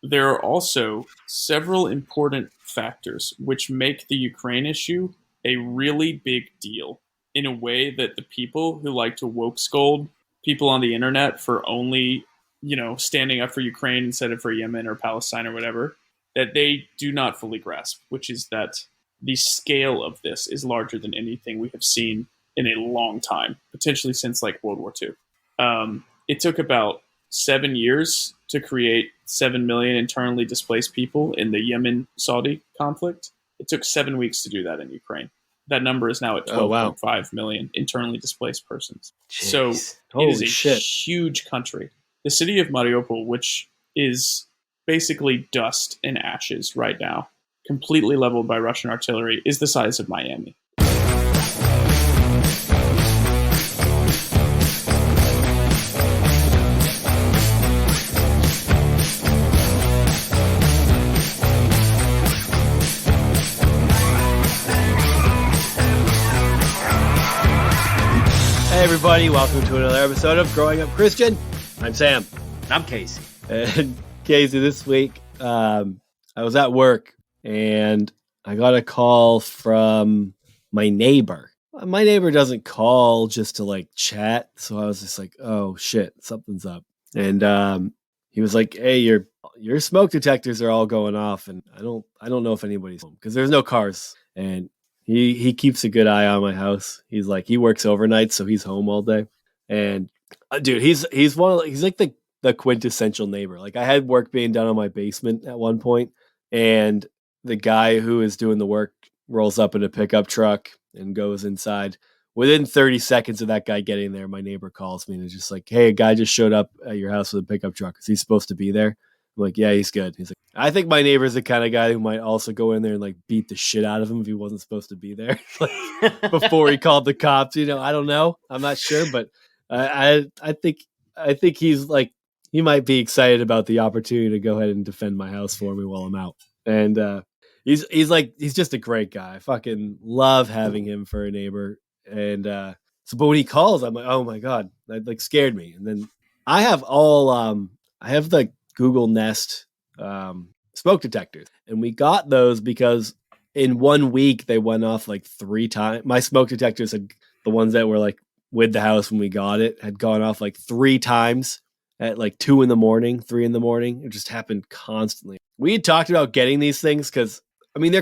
there are also several important factors which make the Ukraine issue a really big deal in a way that the people who like to woke scold people on the internet for only, standing up for Ukraine instead of for Yemen or Palestine or whatever, that they do not fully grasp, which is that the scale of this is larger than anything we have seen in a long time, potentially since like World War II. It took about 7 years to create 7 million internally displaced people in the Yemen Saudi conflict. It took 7 weeks to do that in Ukraine. That number is now at Oh, wow. 12.5 million internally displaced persons. Jeez. So it Holy is a shit. huge country. The city of Mariupol, which is basically dust and ashes right now, completely leveled by Russian artillery, is the size of Miami. Hey everybody, welcome to another episode of Growing Up Christian. I'm Sam. I'm Casey. And Casey, this week, I was at work and I got a call from my neighbor. My neighbor doesn't call just to like chat, so I was just like, oh shit, something's up. And he was like, hey, your smoke detectors are all going off, and I don't know if anybody's home because there's no cars. And he keeps a good eye on my house. He's like, he works overnight, so he's home all day. And dude, he's like the quintessential neighbor. Like, I had work being done on my basement at one point, and the guy who is doing the work rolls up in a pickup truck and goes inside. Within 30 seconds of that guy getting there, my neighbor calls me and is just like, hey, a guy just showed up at your house with a pickup truck. Is he supposed to be there? I'm like, yeah, he's good. He's like, I think my neighbor's the kind of guy who might also go in there and like beat the shit out of him if he wasn't supposed to be there, like, before he called the cops. I don't know. I'm not sure, but I think he's like, he might be excited about the opportunity to go ahead and defend my house for me while I'm out. And he's just a great guy. I fucking love having him for a neighbor. And but when he calls, I'm like, oh my God, that like scared me. And then I have the Google Nest smoke detectors, and we got those because in 1 week they went off like 3 times. My smoke detectors the ones that were like with the house when we got it, had gone off like 3 times at like 2 a.m, 3 a.m. It just happened constantly. We had talked about getting these things because, I mean,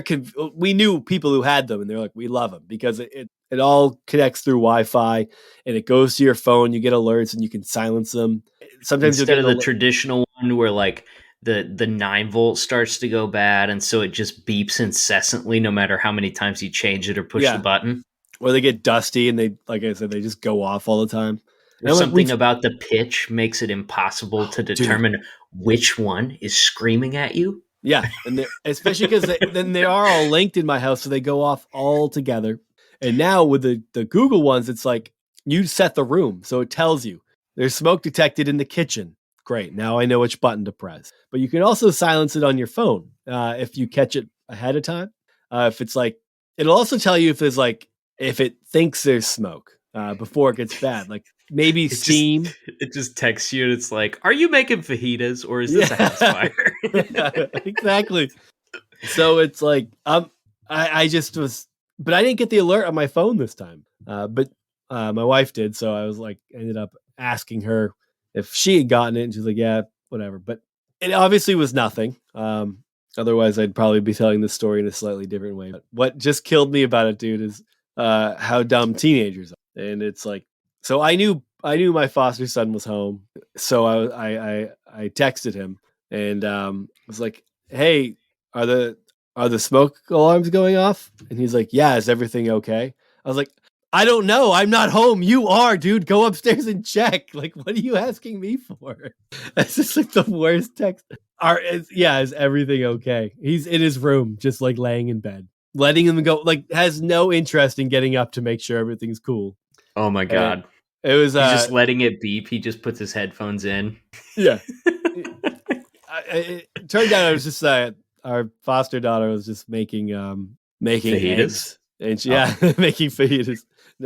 we knew people who had them, and they're like, we love them because it all connects through Wi-Fi, and it goes to your phone. You get alerts, and you can silence them. Sometimes instead of the traditional one where like the 9-volt starts to go bad, and so it just beeps incessantly no matter how many times you change it or push the button. Or they get dusty and they, like I said, they just go off all the time. Or something about the pitch makes it impossible to determine which one is screaming at you. Yeah, and especially because then they are all linked in my house, so they go off all together. And now with the Google ones, it's like you set the room, so it tells you there's smoke detected in the kitchen. Great, now I know which button to press. But you can also silence it on your phone if you catch it ahead of time. If it's like, it'll also tell you if it thinks there's smoke before it gets bad, like maybe steam. It just texts you and it's like, are you making fajitas or is this a house fire? Exactly. So it's like, I just was, but I didn't get the alert on my phone this time. But my wife did. So I was like, ended up asking her if she had gotten it, and she's like, yeah, whatever. But it obviously was nothing. Otherwise I'd probably be telling this story in a slightly different way. But what just killed me about it, dude, is how dumb teenagers are. And it's like, so I knew my foster son was home. So I texted him and was like, hey, are the smoke alarms going off? And he's like, yeah, is everything okay? I was like, I don't know. I'm not home. You are, dude. Go upstairs and check. Like, what are you asking me for? That's just like the worst text. Is everything okay? He's in his room, just like laying in bed, letting him go, like has no interest in getting up to make sure everything's cool. Oh my God. It was he's just letting it beep. He just puts his headphones in. Yeah. It turned out it was just our foster daughter was just making fajitas? Eggs. And she, making fajitas.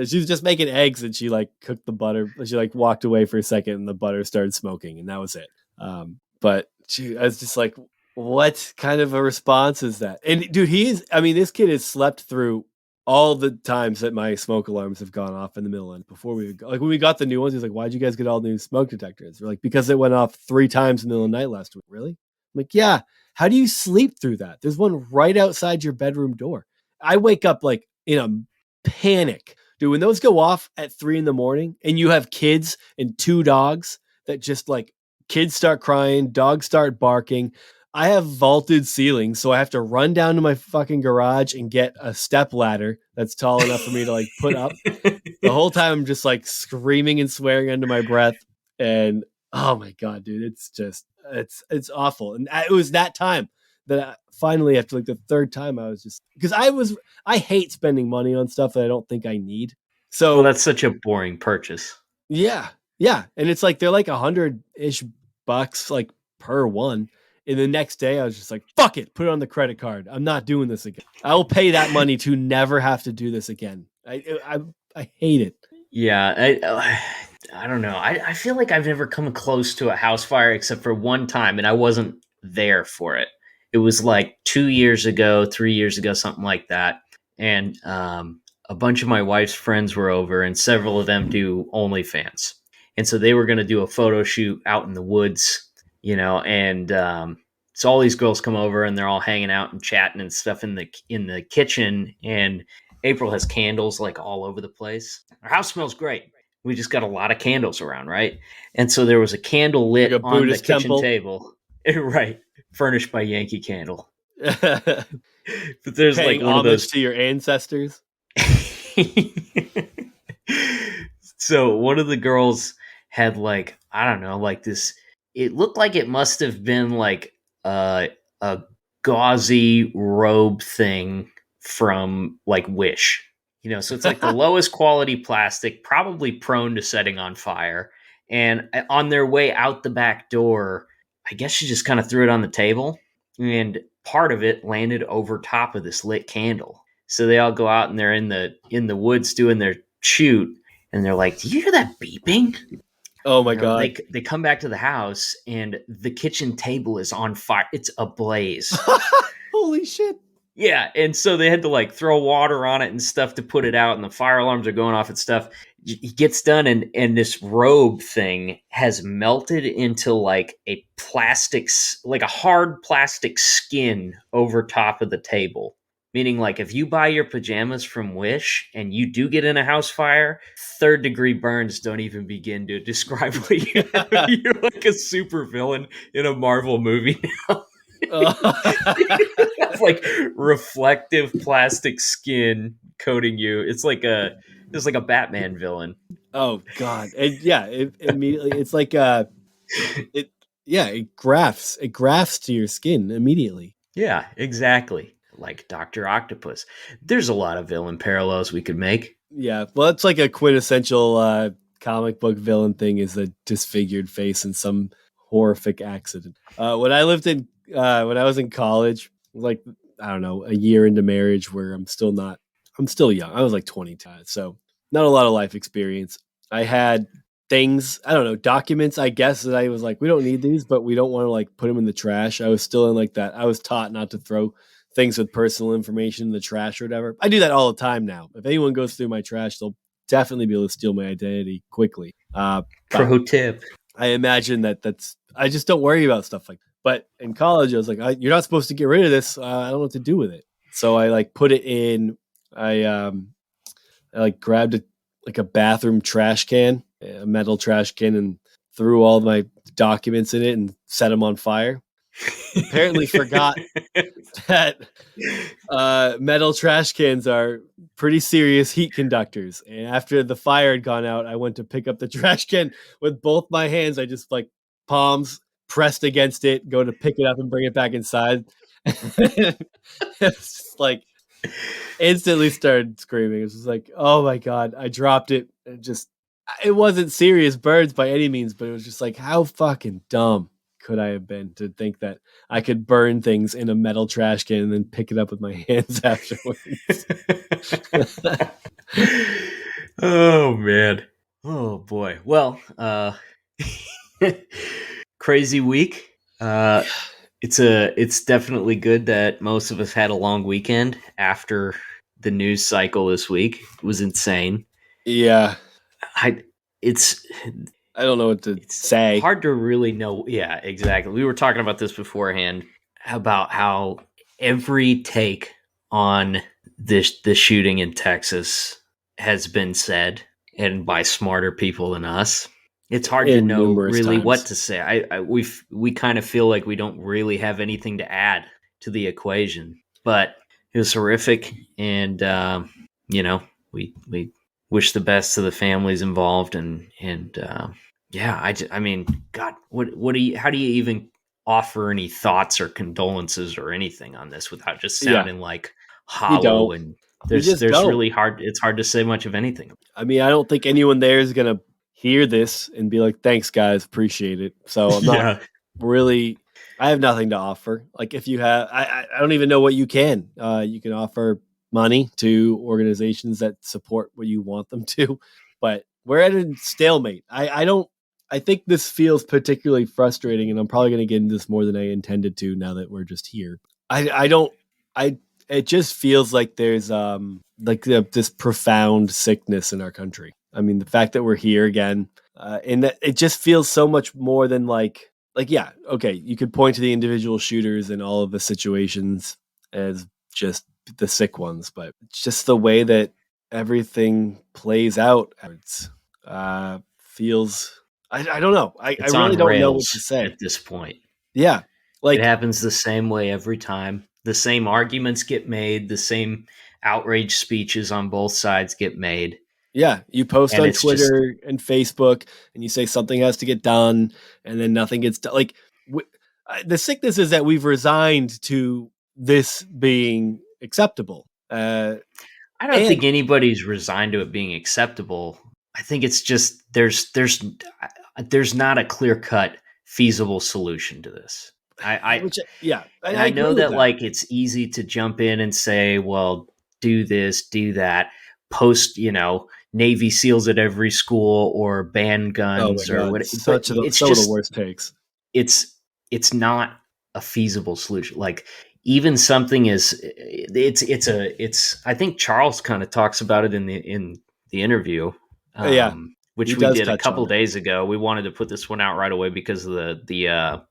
She was just making eggs, and she like cooked the butter. She like walked away for a second, and the butter started smoking, and that was it. But Dude, I was just like, what kind of a response is that? And dude, this kid has slept through all the times that my smoke alarms have gone off in the middle. And before like when we got the new ones, he's like, why'd you guys get all new smoke detectors? We're like, because it went off 3 times in the middle of the night last week. Really? I'm like, yeah. How do you sleep through that? There's one right outside your bedroom door. I wake up like in a panic. Dude, when those go off at 3 a.m. and you have kids and 2 dogs that just like, kids start crying, dogs start barking. I have vaulted ceilings, so I have to run down to my fucking garage and get a step ladder that's tall enough for me to like put up. The whole time I'm just like screaming and swearing under my breath. And oh my God, dude, it's awful. And it was that time that I finally, after like the 3rd time, I was just, because I hate spending money on stuff that I don't think I need. So Well, that's such a boring purchase. yeah. Yeah. And it's like they're like $100-ish like per one. And the next day I was just like, fuck it, put it on the credit card. I'm not doing this again. I will pay that money to never have to do this again. I hate it. Yeah, I don't know. I feel like I've never come close to a house fire except for one time, and I wasn't there for it. It was like 2 years ago, 3 years ago, something like that. And a bunch of my wife's friends were over, and several of them do OnlyFans. And so they were going to do a photo shoot out in the woods, and so all these girls come over, and they're all hanging out and chatting and stuff in the kitchen. And April has candles like all over the place. Our house smells great. We just got a lot of candles around, right? And so there was a candle lit Like a on the Buddhist kitchen temple. table, right? Furnished by Yankee Candle. But there's Paying like one of homage those. to your ancestors. So one of the girls had like, I don't know, like this. It looked like it must have been like a gauzy robe thing from like Wish. So it's like the lowest quality plastic, probably prone to setting on fire. And on their way out the back door, I guess she just kind of threw it on the table, and part of it landed over top of this lit candle. So they all go out and they're in the woods doing their shoot, and they're like, "Do you hear that beeping?" Oh my God. They come back to the house, and the kitchen table is on fire. It's ablaze. Holy shit. Yeah, and so they had to like throw water on it and stuff to put it out, and the fire alarms are going off and stuff. He gets done, and this robe thing has melted into like a like a hard plastic skin over top of the table. Meaning, like, if you buy your pajamas from Wish and you do get in a house fire, 3rd-degree burns don't even begin to describe what you're like a super villain in a Marvel movie now. It's like reflective plastic skin coating you. It's like a Batman villain. Oh God. And yeah, it immediately it's like it grafts to your skin immediately. Yeah, exactly. Like Dr. Octopus. There's a lot of villain parallels we could make. Yeah. Well, it's like a quintessential comic book villain thing is a disfigured face in some horrific accident. When I was in college, like I don't know, a year into marriage where I'm still young. I was like 22, so not a lot of life experience. I had things, I don't know, documents, I guess, that I was like, we don't need these, but we don't want to like put them in the trash. I was still in like that. I was taught not to throw things with personal information in the trash or whatever. I do that all the time now. If anyone goes through my trash, they'll definitely be able to steal my identity quickly. Pro tip. I imagine I just don't worry about stuff like that. But in college, I was like, you're not supposed to get rid of this. I don't know what to do with it. So I like put it in, I like grabbed a bathroom trash can, a metal trash can, and threw all my documents in it and set them on fire. Apparently forgot that metal trash cans are pretty serious heat conductors. And after the fire had gone out, I went to pick up the trash can with both my hands. I just like palms pressed against it, go to pick it up and bring it back inside. It's just like instantly started screaming. It was just like, oh my God, I dropped it. It wasn't serious burns by any means, but it was just like, how fucking dumb could I have been to think that I could burn things in a metal trash can and then pick it up with my hands afterwards? Oh man. Oh boy. Well, crazy week. It's definitely good that most of us had a long weekend after the news cycle this week. It was insane. Yeah, I it's I don't know what to it's say. hard to really know. Yeah, exactly. We were talking about this beforehand about how every take on this shooting in Texas has been said, and by smarter people than us. It's hard to In know numerous really what times. to say. We kind of feel like we don't really have anything to add to the equation, but it was horrific, and you know, we wish the best to the families involved, and yeah, I mean, God, what do you? How do you even offer any thoughts or condolences or anything on this without just Yeah, sounding like you hollow? don't. And You just there's don't. really hard. It's hard to say much of anything. I mean, I don't think anyone there is gonna hear this and be like, "Thanks, guys, appreciate it." So I'm not Yeah, really. I have nothing to offer. Like, if you have, I don't even know what you can. You can offer money to organizations that support what you want them to, but we're at a stalemate. I don't. I think this feels particularly frustrating, and I'm probably going to get into this more than I intended to now that we're just here. I don't. I It just feels like there's this profound sickness in our country. I mean, the fact that we're here again, and that it just feels so much more than yeah, okay, you could point to the individual shooters and all of the situations as just the sick ones, but it's just the way that everything plays out. It's feels I don't know. I it's really on don't know what rails to say. at this point. Yeah, It like happens the same way every time. The same arguments get made, the same outrage speeches on both sides get made. yeah, you post And on it's just, Twitter and Facebook, and you say something has to get done, and then nothing gets done. Like the sickness is that we've resigned to this being acceptable, I don't and think anybody's resigned to it being acceptable. I think it's just there's not a clear cut feasible solution to this. I which yeah, and I I know agree with that that. like it's easy to jump in and say, well, do this, do that, post, Navy SEALs at every school or ban Oh my guns or god, what. But it's some of the just worst takes. it's it's not a feasible solution. Like even something is it's I think Charles kind of talks about it in the interview, Yeah, he which we does did a touch on couple it. days ago. We wanted to put this one out right away because of the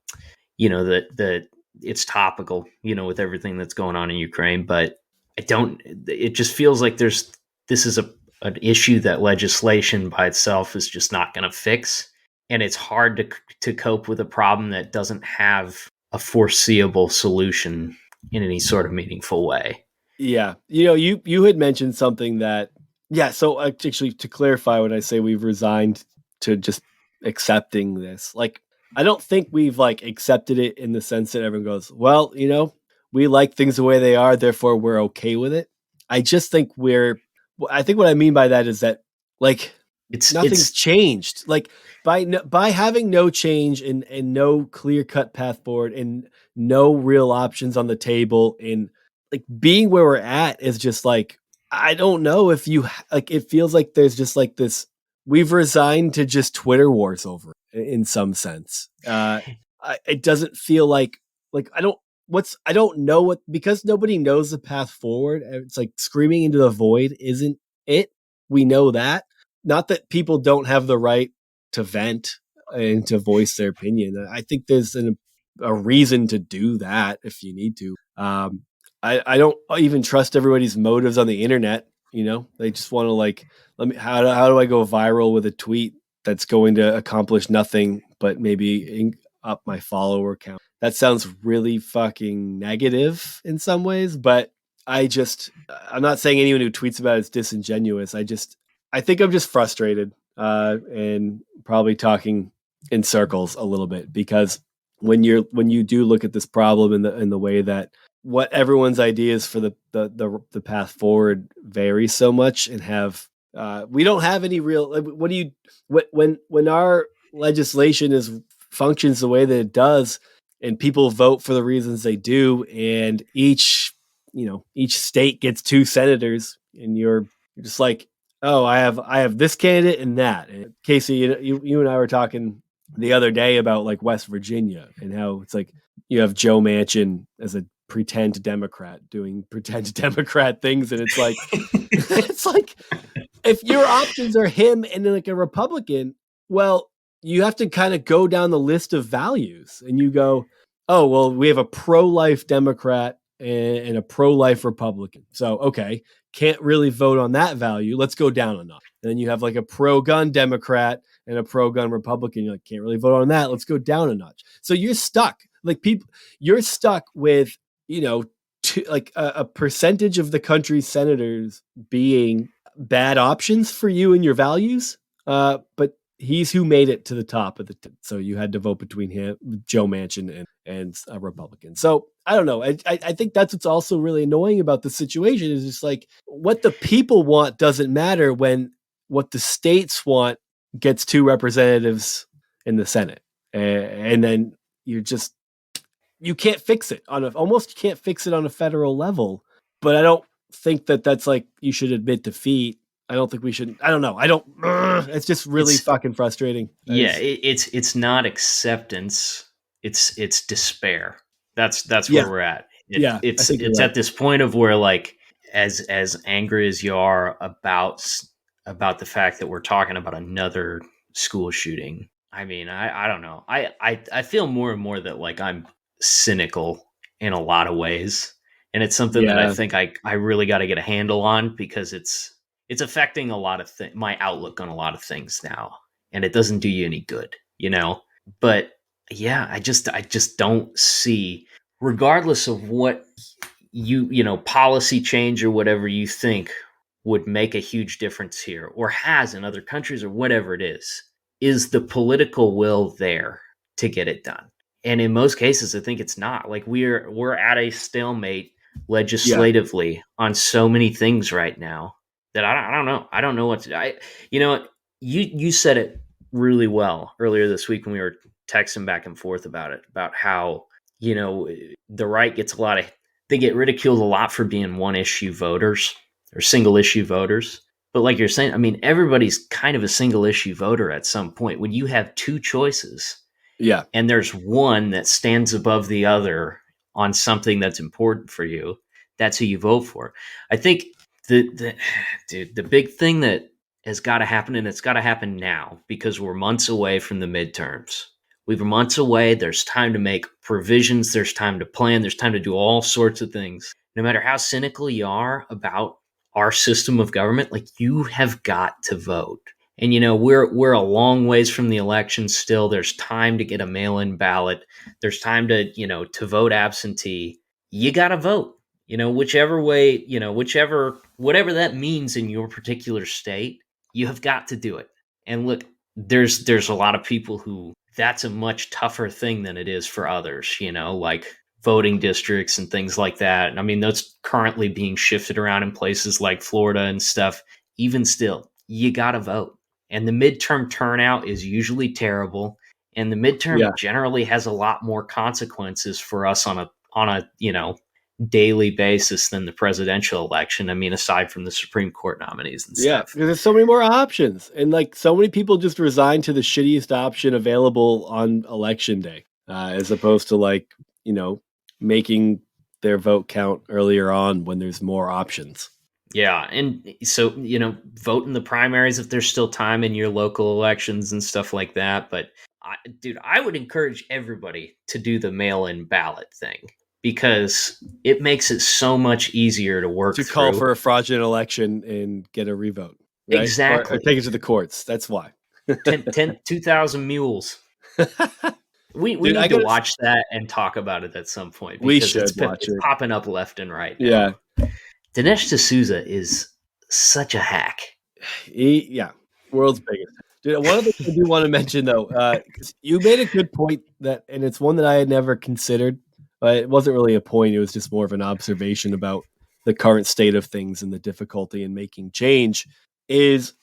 it's topical, with everything that's going on in Ukraine. But I don't. It just feels like this is an issue that legislation by itself is just not going to fix, and it's hard to cope with a problem that doesn't have a foreseeable solution in any sort of meaningful way. Yeah, you had mentioned something that yeah. So actually, to clarify, when I say we've resigned to just accepting this, like I don't think we've like accepted it in the sense that everyone goes, well, we like things the way they are, therefore we're okay with it. I just think I think what I mean by that is that like nothing's It's changed. Like by having no change and no clear cut path forward and no real options on the table and like being where we're at is just like I don't know if you like it feels like there's just like this we've resigned to just Twitter wars over it in some sense. It doesn't feel like I don't know what because nobody knows the path forward. It's like screaming into the void isn't it. We know that. Not that people don't have the right to vent and to voice their opinion. I think there's a reason to do that if you need to. I don't even trust everybody's motives on the internet. They just want to like, how do I go viral with a tweet that's going to accomplish nothing but maybe up my follower count? That sounds really fucking negative in some ways, but I'm not saying anyone who tweets about it is disingenuous. I think I'm just frustrated, and probably talking in circles a little bit because when you do look at this problem in the way that what everyone's ideas for the path forward vary so much and have we don't have any real what do you when our legislation is functions the way that it does and people vote for the reasons they do and each state gets two senators and you're just like, oh, I have this candidate and that. And Casey, you and I were talking the other day about like West Virginia and how it's like you have Joe Manchin as a pretend Democrat doing pretend Democrat things, and it's like it's like if your options are him and like a Republican, well, you have to kind of go down the list of values, and you go, oh well, we have a pro-life Democrat and a pro-life Republican, so okay, can't really vote on that value. Let's go down a notch. And then you have like a pro-gun Democrat and a pro-gun Republican. You're like, can't really vote on that. Let's go down a notch. So you're stuck. Like you're stuck with, like a percentage of the country's senators being bad options for you and your values. But he's who made it to the top of so you had to vote between him, Joe Manchin, and a Republican. So I don't know. I think that's what's also really annoying about the situation is just like what the people want doesn't matter when what the states want gets 2 representatives in the Senate. And then you can't fix it you can't fix it on a federal level. But I don't think that's like you should admit defeat. I don't think we should. I don't know. It's just really fucking frustrating. Yeah, it's not acceptance. It's despair. That's where we're at. It's right. At this point of where like as angry as you are about the fact that we're talking about another school shooting. I mean, I don't know. I feel more and more that like I'm cynical in a lot of ways, and it's something that I think I really got to get a handle on because it's affecting a lot of my outlook on a lot of things now, and it doesn't do you any good, But yeah, I just don't see, regardless of what policy change or whatever you think would make a huge difference here or has in other countries or whatever it is the political will there to get it done? And in most cases, I think it's not. Like we're at a stalemate legislatively on so many things right now that I don't know. I don't know what to do. You said it really well earlier this week when we were texting back and forth about it, about how, the right gets they get ridiculed a lot for being one issue voters or single issue voters. But like you're saying, I mean, everybody's kind of a single issue voter at some point. When you have 2 choices, and there's one that stands above the other on something that's important for you, that's who you vote for. I think the big thing that has got to happen, and it's got to happen now because we're months away from the midterms. We're months away. There's time to make provisions. There's time to plan. There's time to do all sorts of things. No matter how cynical you are about our system of government, like you have got to vote. And, we're a long ways from the election still. There's time to get a mail-in ballot. There's time to vote absentee. You got to vote, whichever way, whatever that means in your particular state, you have got to do it. And look, there's a lot of people who that's a much tougher thing than it is for others, like voting districts and things like that. And I mean, that's currently being shifted around in places like Florida and stuff. Even still, you got to vote. And the midterm turnout is usually terrible. And the midterm generally has a lot more consequences for us on a daily basis than the presidential election. I mean, aside from the Supreme Court nominees and stuff. Yeah, because there's so many more options. And like so many people just resign to the shittiest option available on election day, as opposed to like, making their vote count earlier on when there's more options. Yeah. And so, vote in the primaries if there's still time in your local elections and stuff like that. But I would encourage everybody to do the mail-in ballot thing because it makes it so much easier to work through. To call for a fraudulent election and get a revote. Right? Exactly. Or take it to the courts. That's why. 2,000 mules. We need to watch that and talk about it at some point. We should watch it. It's popping up left and right now. Yeah. Dinesh D'Souza is such a hack. World's biggest. Dude, one of the things I do want to mention, though, you made a good point and it's one that I had never considered. It wasn't really a point. It was just more of an observation about the current state of things and the difficulty in making change is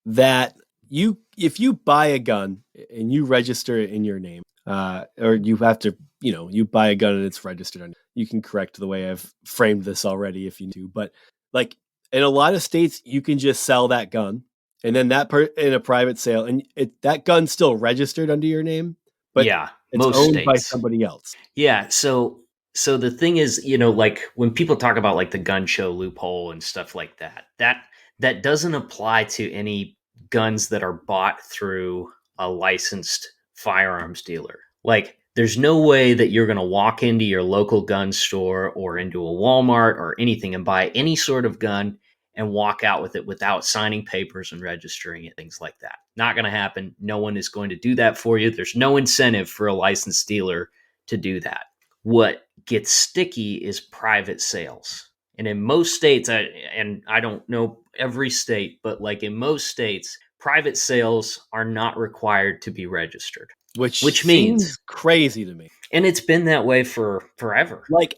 that if you buy a gun and you register it in your name, or you have to, you buy a gun and it's registered on, you can correct the way I've framed this already if you do, but like in a lot of states, you can just sell that gun and then that in a private sale, and that gun's still registered under your name, but Yeah, it's most owned by states. somebody else. Yeah, so the thing is, like when people talk about like the gun show loophole and stuff like that doesn't apply to any guns that are bought through a licensed firearms dealer. Like there's no way that you're going to walk into your local gun store or into a Walmart or anything and buy any sort of gun and walk out with it without signing papers and registering it, things like that. Not going to happen. No one is going to do that for you. There's no incentive for a licensed dealer to do that. What gets sticky is private sales. And in most states, and I don't know every state, but like in most states, private sales are not required to be registered. Which means crazy to me. And it's been that way for forever. Like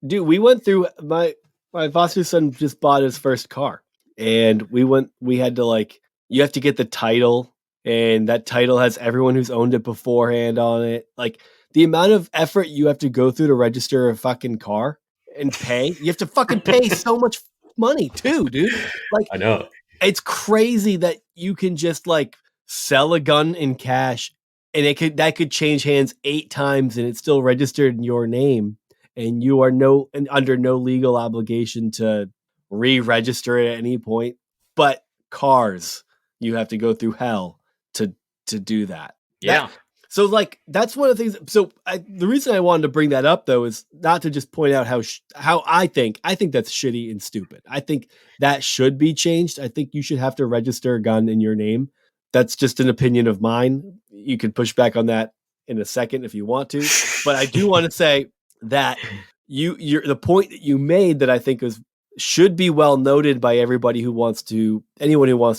we went through my foster son just bought his first car, and we had to like, you have to get the title, and that title has everyone who's owned it beforehand on it. Like the amount of effort you have to go through to register a fucking car and pay, you have to fucking pay so much money too, dude. Like I know. It's crazy that you can just like sell a gun in cash, and that could change hands 8 times and it's still registered in your name, and you are under no legal obligation to re-register it at any point. But cars, you have to go through hell to do that. Yeah. So like that's one of the things. So the reason I wanted to bring that up though is not to just point out how I think that's shitty and stupid. I think that should be changed. I think you should have to register a gun in your name. That's just an opinion of mine. You can push back on that in a second if you want to, but I do want to say that the point that you made that I think should be well noted by anyone who wants to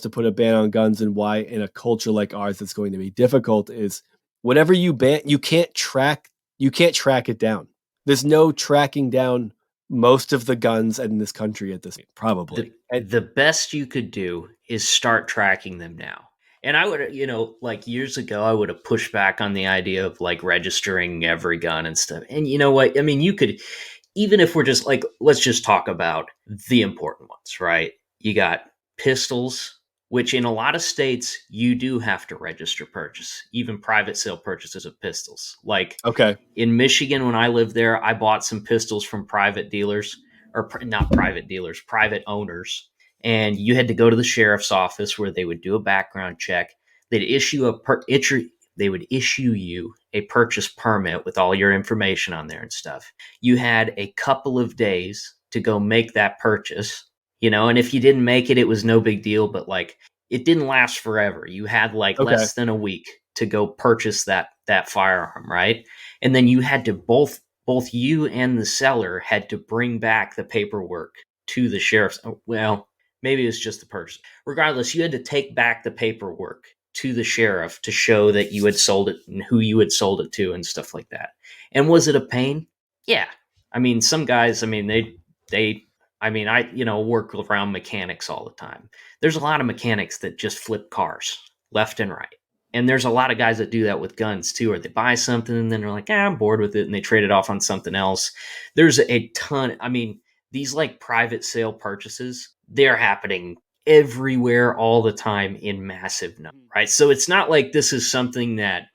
put a ban on guns, and why in a culture like ours it's going to be difficult is whatever you ban, you can't track it down. There's no tracking down most of the guns in this country at this point, probably. The best you could do is start tracking them now. And I would, like years ago, I would have pushed back on the idea of like registering every gun and stuff. And you know what? I mean, you could, even if we're just like, let's just talk about the important ones, right? You got pistols, which in a lot of states, you do have to register purchase, even private sale purchases of pistols. Like in Michigan, when I lived there, I bought some pistols from private dealers, or not private dealers, private owners. And you had to go to the sheriff's office where they would do a background check. They'd issue they would issue you a purchase permit with all your information on there and stuff. You had a couple of days to go make that purchase, and if you didn't make it, it was no big deal, but like it didn't last forever. You had like less than a week to go purchase that firearm, right? And then you had to both you and the seller had to bring back the paperwork to the sheriff's. Well, maybe it was just the person. Regardless, you had to take back the paperwork to the sheriff to show that you had sold it and who you had sold it to and stuff like that. And was it a pain? Yeah. I mean, some guys, I work around mechanics all the time. There's a lot of mechanics that just flip cars left and right. And there's a lot of guys that do that with guns too, or they buy something and then they're like, I'm bored with it, and they trade it off on something else. There's a ton. I mean, these like private sale purchases, they're happening everywhere all the time in massive numbers, right? So it's not like this is something that,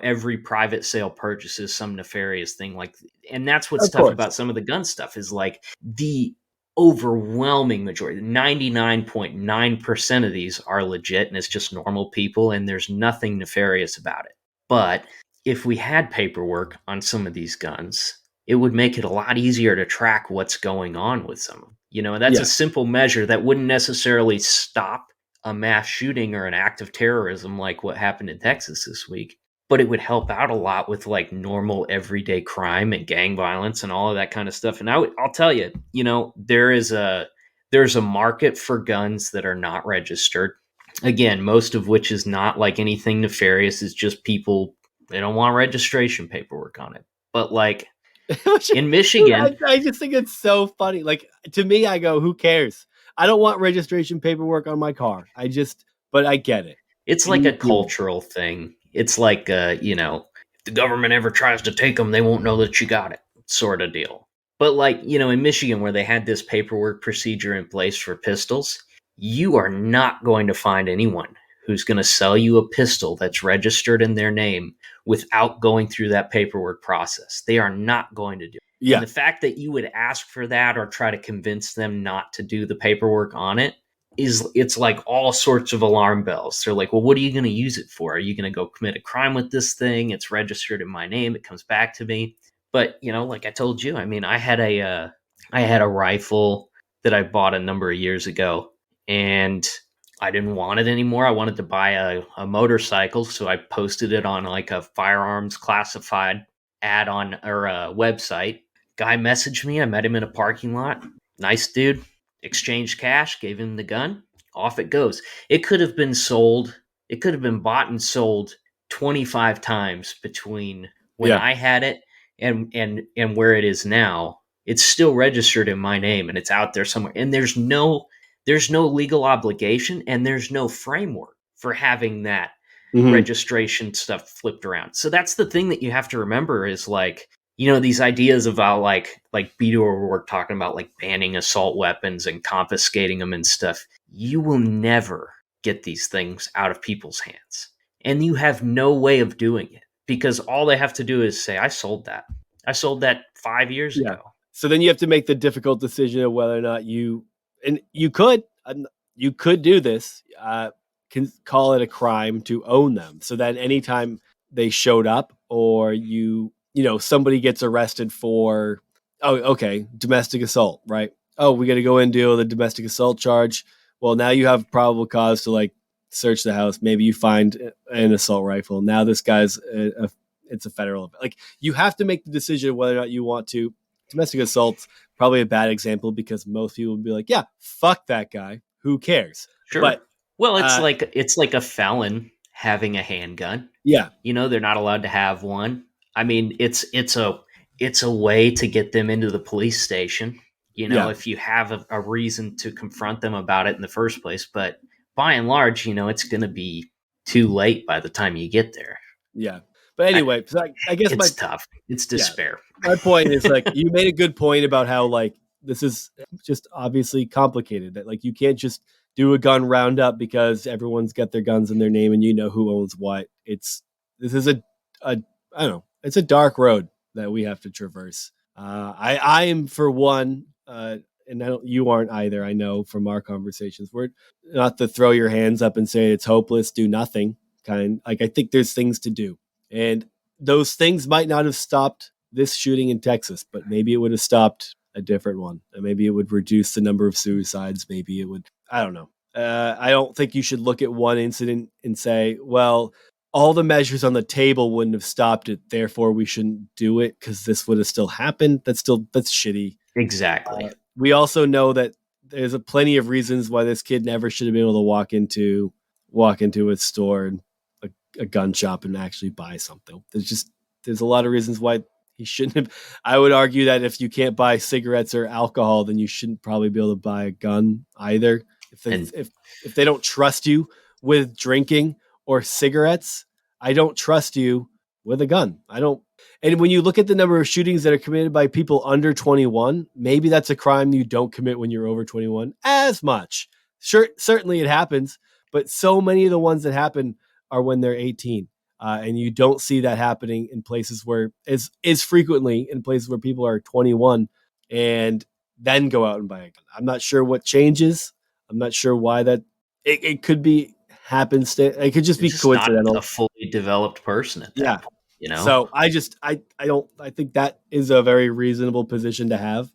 every private sale purchase is some nefarious thing. Like, and that's what's tough about some of the gun stuff is like the overwhelming majority, 99.9% of these are legit, and it's just normal people, and there's nothing nefarious about it. But if we had paperwork on some of these guns, it would make it a lot easier to track what's going on with some of them. And that's a simple measure that wouldn't necessarily stop a mass shooting or an act of terrorism like what happened in Texas this week, but it would help out a lot with like normal everyday crime and gang violence and all of that kind of stuff. And I'll tell you, there's a market for guns that are not registered. Again, most of which is not like anything nefarious. It's just people, they don't want registration paperwork on it. But like in Michigan, I just think it's so funny. Like to me, I go, who cares? I don't want registration paperwork on my car. But I get it. It's like a cultural thing. It's like, if the government ever tries to take them, they won't know that you got it, sort of deal. But like, in Michigan, where they had this paperwork procedure in place for pistols, you are not going to find anyone who's going to sell you a pistol that's registered in their name without going through that paperwork process. They are not going to do it. Yeah. And the fact that you would ask for that or try to convince them not to do the paperwork on it it's like all sorts of alarm bells. They're like, well, what are you going to use it for? Are you going to go commit a crime with this thing? It's registered in my name. It comes back to me. But, like I told you, I mean, I had a rifle that I bought a number of years ago, and I didn't want it anymore. I wanted to buy a motorcycle, so I posted it on like a firearms classified ad on or a website. Guy messaged me. I met him in a parking lot. Nice dude. Exchanged cash, gave him the gun. Off it goes. It could have been sold. It could have been bought and sold 25 times between when I had it and where it is now. It's still registered in my name and it's out there somewhere. And there's no legal obligation and there's no framework for having that registration stuff flipped around. So that's the thing that you have to remember is like, these ideas about like Beto O'Rourke talking about like banning assault weapons and confiscating them and stuff. You will never get these things out of people's hands. And you have no way of doing it because all they have to do is say, I sold that. I sold that 5 years ago. So then you have to make the difficult decision of whether or not you could do this, can call it a crime to own them. So then anytime they showed up or somebody gets arrested for, domestic assault, right? Oh, we got to go and deal with a domestic assault charge. Well, now you have probable cause to like search the house. Maybe you find an assault rifle. Now this guy's it's a federal event. Like you have to make the decision whether or not you want to. Domestic assault's probably a bad example because most people would be like, yeah, fuck that guy. Who cares? Sure. But well, it's like a felon having a handgun. Yeah. They're not allowed to have one. I mean, it's a way to get them into the police station, if you have a reason to confront them about it in the first place. But by and large, it's going to be too late by the time you get there. Yeah. But anyway, I guess it's tough. It's despair. Yeah, my point is like you made a good point about how like this is just obviously complicated. That like you can't just do a gun roundup because everyone's got their guns in their name and you know who owns what. This is I don't know. It's a dark road that we have to traverse. I am for one, and you aren't either. I know from our conversations. We're not to throw your hands up and say it's hopeless, do nothing. Kind like I think there's things to do. And those things might not have stopped this shooting in Texas, but maybe it would have stopped a different one. And maybe it would reduce the number of suicides. Maybe it would, I don't know. I don't think you should look at one incident and say, well, all the measures on the table wouldn't have stopped it. Therefore, we shouldn't do it because this would have still happened. That's shitty. Exactly. We also know that there's plenty of reasons why this kid never should have been able to walk into a store and a gun shop and actually buy something. There's a lot of reasons why he shouldn't have. I would argue that if you can't buy cigarettes or alcohol, then you shouldn't probably be able to buy a gun either. If they don't trust you with drinking or cigarettes, I don't trust you with a gun. I don't. And when you look at the number of shootings that are committed by people under 21, maybe that's a crime you don't commit when you're over 21 as much. Sure, certainly it happens, but so many of the ones that happen are when they're 18. And you don't see that happening in places where is frequently in places where people are 21 and then go out and buy a gun. I'm not sure what changes. I'm not sure why that it could be happenstance. It could just be coincidental. Not a fully developed person at that point, So I think that is a very reasonable position to have.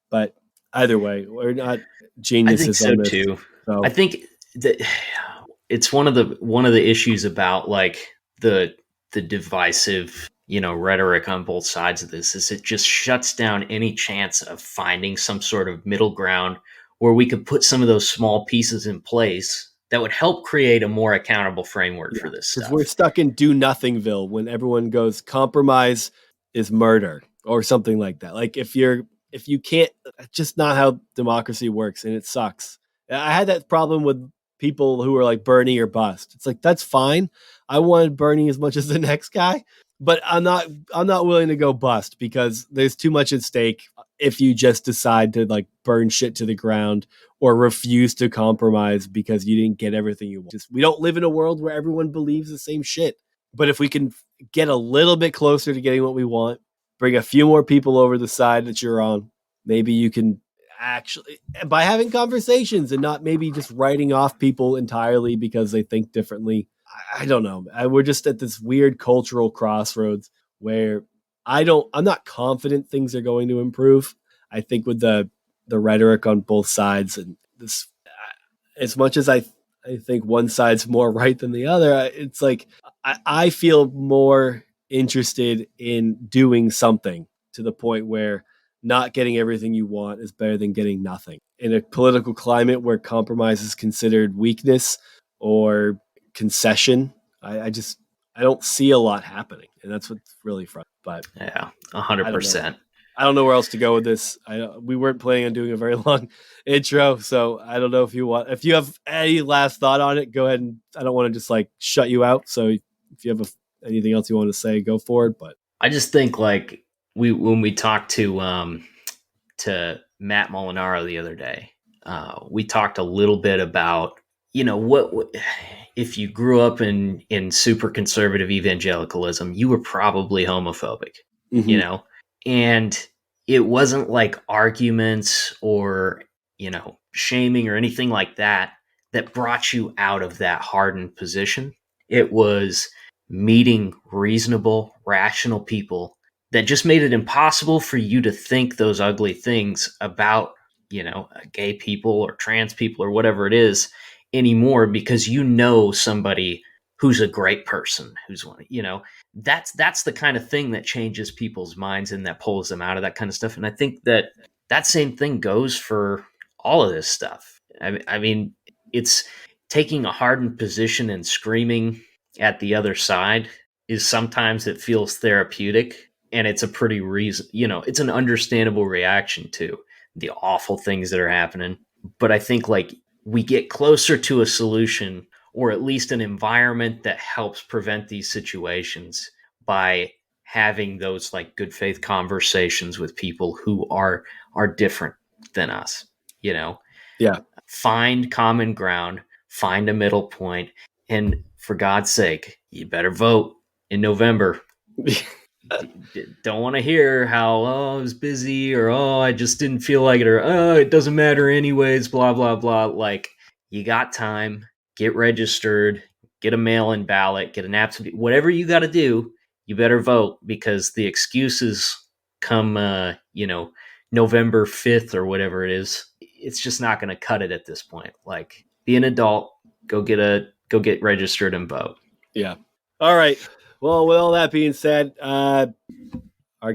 But either way, we're not geniuses. I think so too. So. I think that it's one of the issues about like the divisive, rhetoric on both sides of this is it just shuts down any chance of finding some sort of middle ground where we could put some of those small pieces in place that would help create a more accountable framework for this stuff. We're stuck in do nothingville when everyone goes compromise is murder or something like that. Like if you can't, just not how democracy works, and it sucks. I had that problem with people who were like Bernie or bust. It's like, that's fine. I wanted Bernie as much as the next guy, but I'm not willing to go bust because there's too much at stake if you just decide to like burn shit to the ground or refuse to compromise because you didn't get everything you want. Just, we don't live in a world where everyone believes the same shit. But if we can get a little bit closer to getting what we want, bring a few more people over the side that you're on, maybe you can actually, by having conversations and not maybe just writing off people entirely because they think differently. I don't know. We're just at this weird cultural crossroads where I'm not confident things are going to improve. I think with the rhetoric on both sides and this, as much as I think one side's more right than the other, it's like I feel more interested in doing something to the point where not getting everything you want is better than getting nothing. In a political climate where compromise is considered weakness or concession, I don't see a lot happening, and that's what's really frustrating. But yeah, I don't know. 100%. I don't know where else to go with this. We weren't planning on doing a very long intro, so I don't know if you have any last thought on it, go ahead. And I don't want to just like shut you out. So if you have anything else you want to say, go for it. But I just think like when we talked to Matt Molinaro the other day, we talked a little bit about, what if you grew up in super conservative evangelicalism, you were probably homophobic, and it wasn't like arguments or, shaming or anything like that brought you out of that hardened position. It was meeting reasonable, rational people that just made it impossible for you to think those ugly things about, gay people or trans people or whatever it is anymore, because somebody who's a great person, that's the kind of thing that changes people's minds and that pulls them out of that kind of stuff. And I think that same thing goes for all of this stuff. I mean, it's taking a hardened position and screaming at the other side is sometimes it feels therapeutic, and it's a pretty it's an understandable reaction to the awful things that are happening. But I think like we get closer to a solution, or at least an environment that helps prevent these situations, by having those like good faith conversations with people who are different than us. yeah, Find common ground, find a middle point, and for God's sake, you better vote in November. Don't want to hear how, I was busy, or I just didn't feel like it, or it doesn't matter anyways, blah blah blah. Like, you got time, get registered, get a mail-in ballot, get an absentee, whatever you got to do, you better vote, because the excuses come November 5th or whatever it is, it's just not going to cut it at this point. Like, be an adult, go get registered and vote. Yeah. All right. Well, with all that being said, our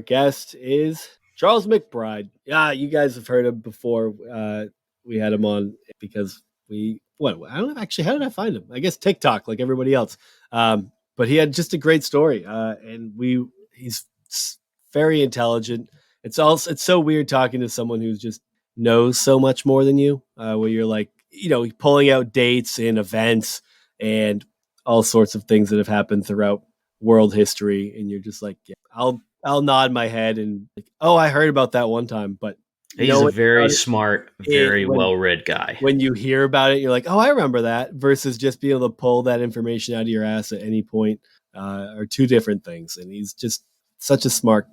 guest is Charles McBryde. Yeah, you guys have heard him before. We had him on because I don't know, actually, how did I find him? I guess TikTok, like everybody else. But he had just a great story. And he's very intelligent. It's so weird talking to someone who just knows so much more than you, where you're like, pulling out dates and events and all sorts of things that have happened throughout world history, and you're just like, yeah, I'll nod my head and like, oh, I heard about that one time. But he's a very smart, very well-read guy. When you hear about it, you're like, oh, I remember that, versus just being able to pull that information out of your ass at any point, are two different things. And he's just such a smart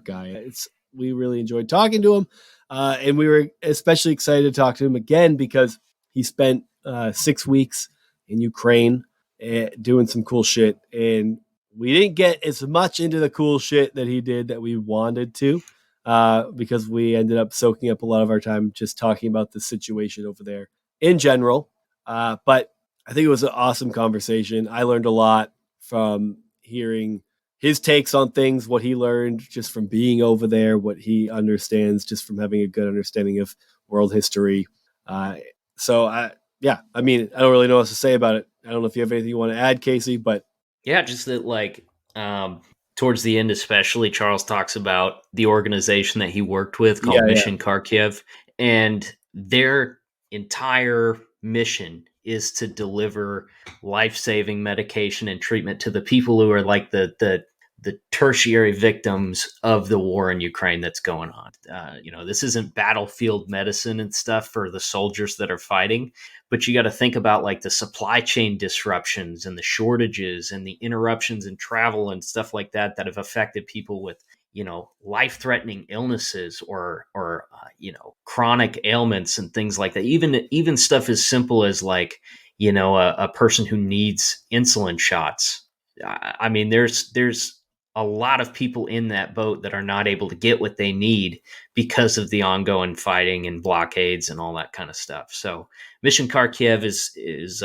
guy. We really enjoyed talking to him, and we were especially excited to talk to him again because he spent 6 weeks in Ukraine doing some cool shit, and we didn't get as much into the cool shit that he did that we wanted to, because we ended up soaking up a lot of our time just talking about the situation over there in general. But I think it was an awesome conversation. I learned a lot from hearing his takes on things, what he learned just from being over there, what he understands just from having a good understanding of world history. I mean, I don't really know what to say about it. I don't know if you have anything you want to add, Casey, but yeah, just that like towards the end, especially, Charles talks about the organization that he worked with called Mission Kharkiv, and their entire mission is to deliver life-saving medication and treatment to the people who are like the the tertiary victims of the war in Ukraine that's going on. This isn't battlefield medicine and stuff for the soldiers that are fighting, but you got to think about like the supply chain disruptions and the shortages and the interruptions in travel and stuff like that have affected people with life-threatening illnesses or chronic ailments and things like that. Even stuff as simple as like a person who needs insulin shots. I mean, there's a lot of people in that boat that are not able to get what they need because of the ongoing fighting and blockades and all that kind of stuff. So Mission Kharkiv is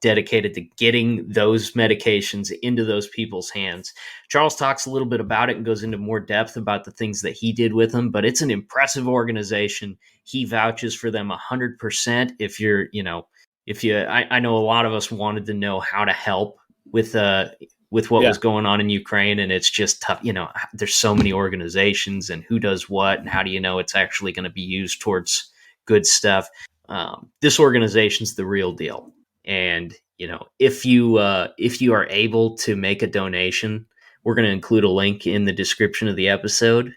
dedicated to getting those medications into those people's hands. Charles talks a little bit about it and goes into more depth about the things that he did with them, but it's an impressive organization. He vouches for them 100%. I know a lot of us wanted to know how to help with what was going on in Ukraine, and it's just tough. There's so many organizations and who does what, and how do you know it's actually going to be used towards good stuff? This organization's the real deal. And, if you are able to make a donation, we're going to include a link in the description of the episode.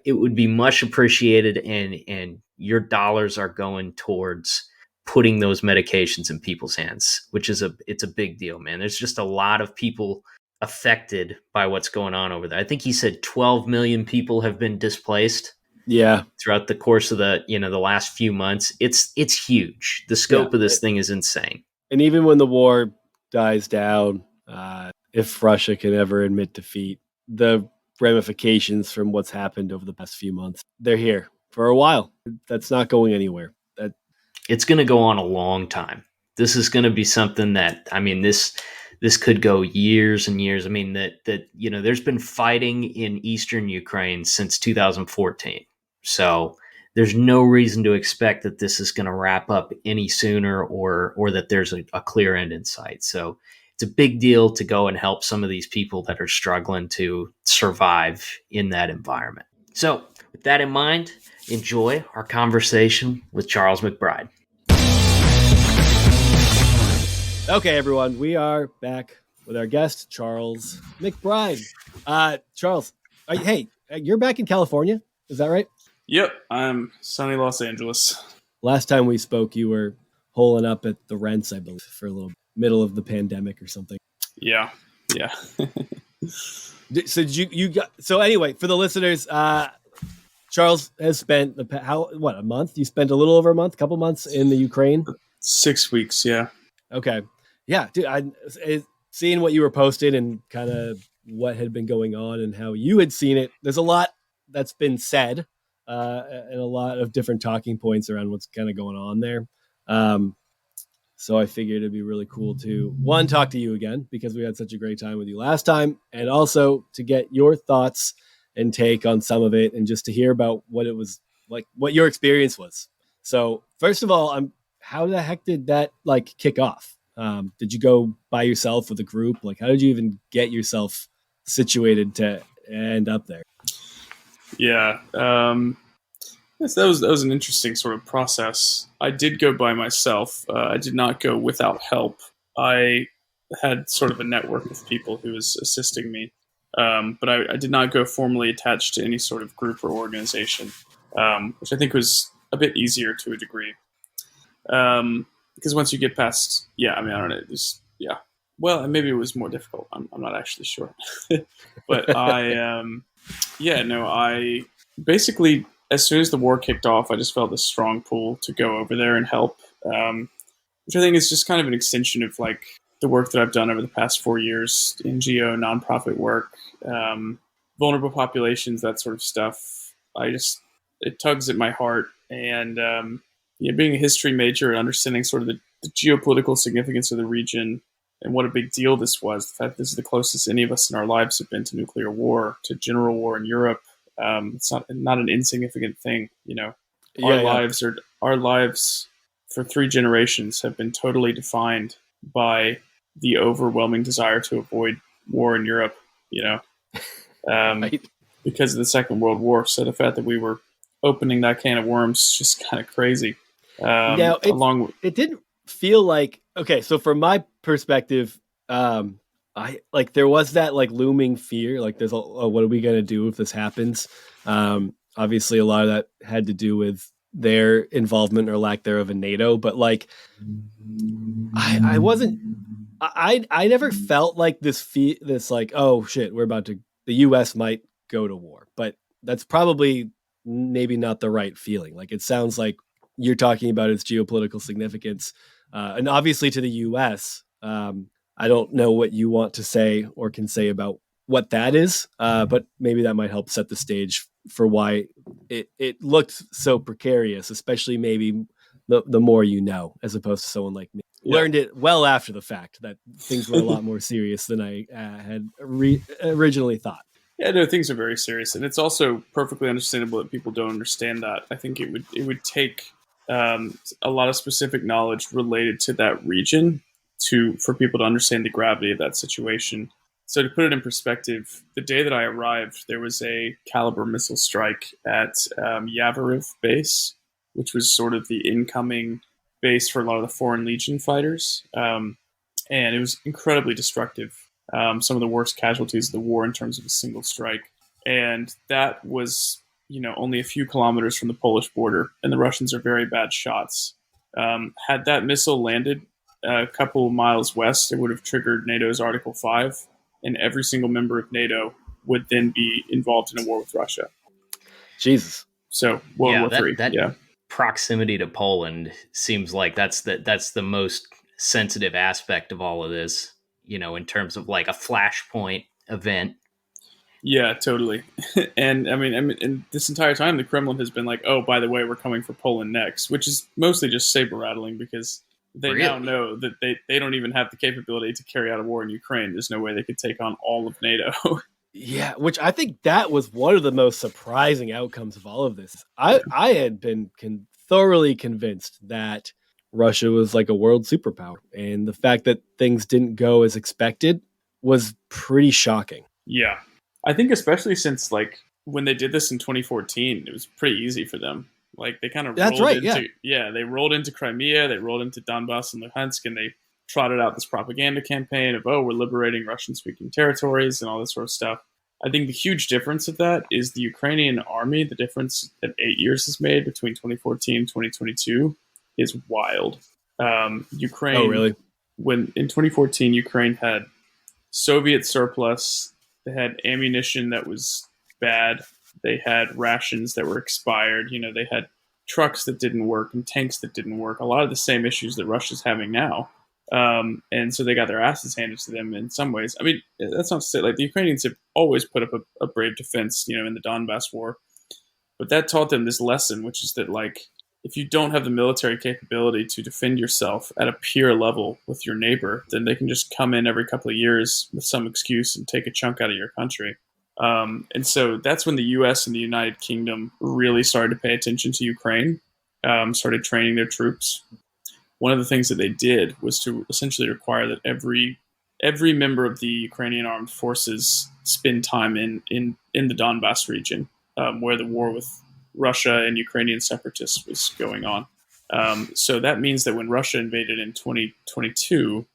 It would be much appreciated. And your dollars are going towards putting those medications in people's hands, which is it's a big deal, man. There's just a lot of people affected by what's going on over there. I think he said 12 million people have been displaced. Yeah. Throughout the course of the last few months. It's huge. The scope of this thing is insane. And even when the war dies down, if Russia can ever admit defeat, the ramifications from what's happened over the past few months, they're here for a while. That's not going anywhere. It's going to go on a long time. This is going to be something that, I mean, this could go years and years. I mean, there's been fighting in Eastern Ukraine since 2014. So there's no reason to expect that this is going to wrap up any sooner or that there's a clear end in sight. So it's a big deal to go and help some of these people that are struggling to survive in that environment. So with that in mind, enjoy our conversation with Charles McBryde. Okay, everyone, we are back with our guest, Charles McBryde. Charles, you're back in California. Is that right? Yep, I'm sunny Los Angeles. Last time we spoke, you were holing up at the Rents, I believe, for a little middle of the pandemic or something. Yeah. So anyway, for the listeners, Charles has spent a month? You spent a little over a month, couple months in the Ukraine? 6 weeks, yeah. Okay. Yeah, dude, I seeing what you were posting and kind of what had been going on and how you had seen it. There's a lot that's been said and a lot of different talking points around what's kind of going on there. So I figured it'd be really cool to, one, talk to you again because we had such a great time with you last time, and also to get your thoughts and take on some of it and just to hear about what it was like, what your experience was. So first of all, how the heck did that kick off? Did you go by yourself with a group? How did you even get yourself situated to end up there? Yeah. Yes, that was an interesting sort of process. I did go by myself. I did not go without help. I had sort of a network of people who was assisting me. But I did not go formally attached to any sort of group or organization, which I think was a bit easier to a degree. Because once you get past, I don't know, well, maybe it was more difficult. I'm not actually sure. But I basically, as soon as the war kicked off, I just felt this strong pull to go over there and help, which I think is just kind of an extension of the work that I've done over the past 4 years, NGO, nonprofit work, vulnerable populations, that sort of stuff. It tugs at my heart. And being a history major and understanding sort of the geopolitical significance of the region and what a big deal this was, the fact this is the closest any of us in our lives have been to nuclear war, to general war in Europe. It's not an insignificant thing, Our lives for 3 generations have been totally defined by the overwhelming desire to avoid war in Europe, right. Because of the Second World War. So the fact that we were opening that can of worms is just kind of crazy. It didn't feel like, okay, so from my perspective, there was that like looming fear, like there's what are we going to do if this happens? Obviously a lot of that had to do with their involvement or lack thereof in NATO, but like I wasn't I never felt like this like, oh shit, the US might go to war. But that's probably maybe not the right feeling. Like it sounds like you're talking about its geopolitical significance. And obviously to the US, I don't know what you want to say or can say about what that is, but maybe that might help set the stage for why it looked so precarious, especially maybe the more you know, as opposed to someone like me. Yeah. Learned it well after the fact that things were a lot more serious than I had originally thought. Yeah, no, things are very serious, and it's also perfectly understandable that people don't understand that. I think it would take a lot of specific knowledge related to that region for people to understand the gravity of that situation. So to put it in perspective, the day that I arrived, there was a Caliber missile strike at Yavoriv base, which was sort of the incoming base for a lot of the Foreign Legion fighters, and it was incredibly destructive. Some of the worst casualties of the war in terms of a single strike, and that was only a few kilometers from the Polish border, and the Russians are very bad shots. Had that missile landed a couple of miles west, it would have triggered NATO's Article 5, and every single member of NATO would then be involved in a war with Russia. Jesus. So World War III. Yeah. Proximity to Poland seems like that's the most sensitive aspect of all of this, in terms of like a flashpoint event. Yeah, totally. And I mean, this entire time, the Kremlin has been like, oh, by the way, we're coming for Poland next, which is mostly just saber rattling because they now know that they don't even have the capability to carry out a war in Ukraine. There's no way they could take on all of NATO. Yeah, which I think that was one of the most surprising outcomes of all of this. I had been thoroughly convinced that Russia was like a world superpower, and the fact that things didn't go as expected was pretty shocking. Yeah, I think especially since like when they did this in 2014, it was pretty easy for them. Like they kind of they rolled into Crimea, they rolled into Donbass and Luhansk, and they trotted out this propaganda campaign of, we're liberating Russian-speaking territories and all this sort of stuff. I think the huge difference of that is the Ukrainian army, the difference that 8 years has made between 2014 and 2022 is wild. Ukraine. Oh, really? When in 2014, Ukraine had Soviet surplus, they had ammunition that was bad, they had rations that were expired, they had trucks that didn't work and tanks that didn't work, a lot of the same issues that Russia's having now. And so they got their asses handed to them in some ways. I mean, that's not to say, like, the Ukrainians have always put up a brave defense, in the Donbass war. But that taught them this lesson, which is that, like, if you don't have the military capability to defend yourself at a peer level with your neighbor, then they can just come in every couple of years with some excuse and take a chunk out of your country. And so that's when the U.S. and the United Kingdom really started to pay attention to Ukraine, started training their troops. One of the things that they did was to essentially require that every member of the Ukrainian armed forces spend time in the Donbass region, where the war with Russia and Ukrainian separatists was going on. So that means that when Russia invaded in 2022,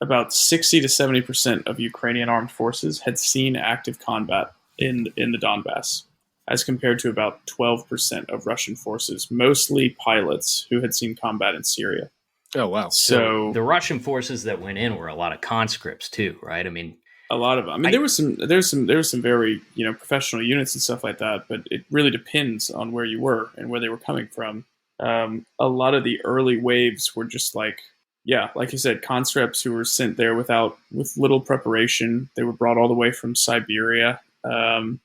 about 60 to 70% of Ukrainian armed forces had seen active combat in the Donbass, as compared to about 12% of Russian forces, mostly pilots who had seen combat in Syria. Oh, wow. So the Russian forces that went in were a lot of conscripts too, right? I mean, a lot of them. I mean, there was some very, professional units and stuff like that, but it really depends on where you were and where they were coming from. A lot of the early waves were just like you said, conscripts who were sent there with little preparation. They were brought all the way from Siberia. There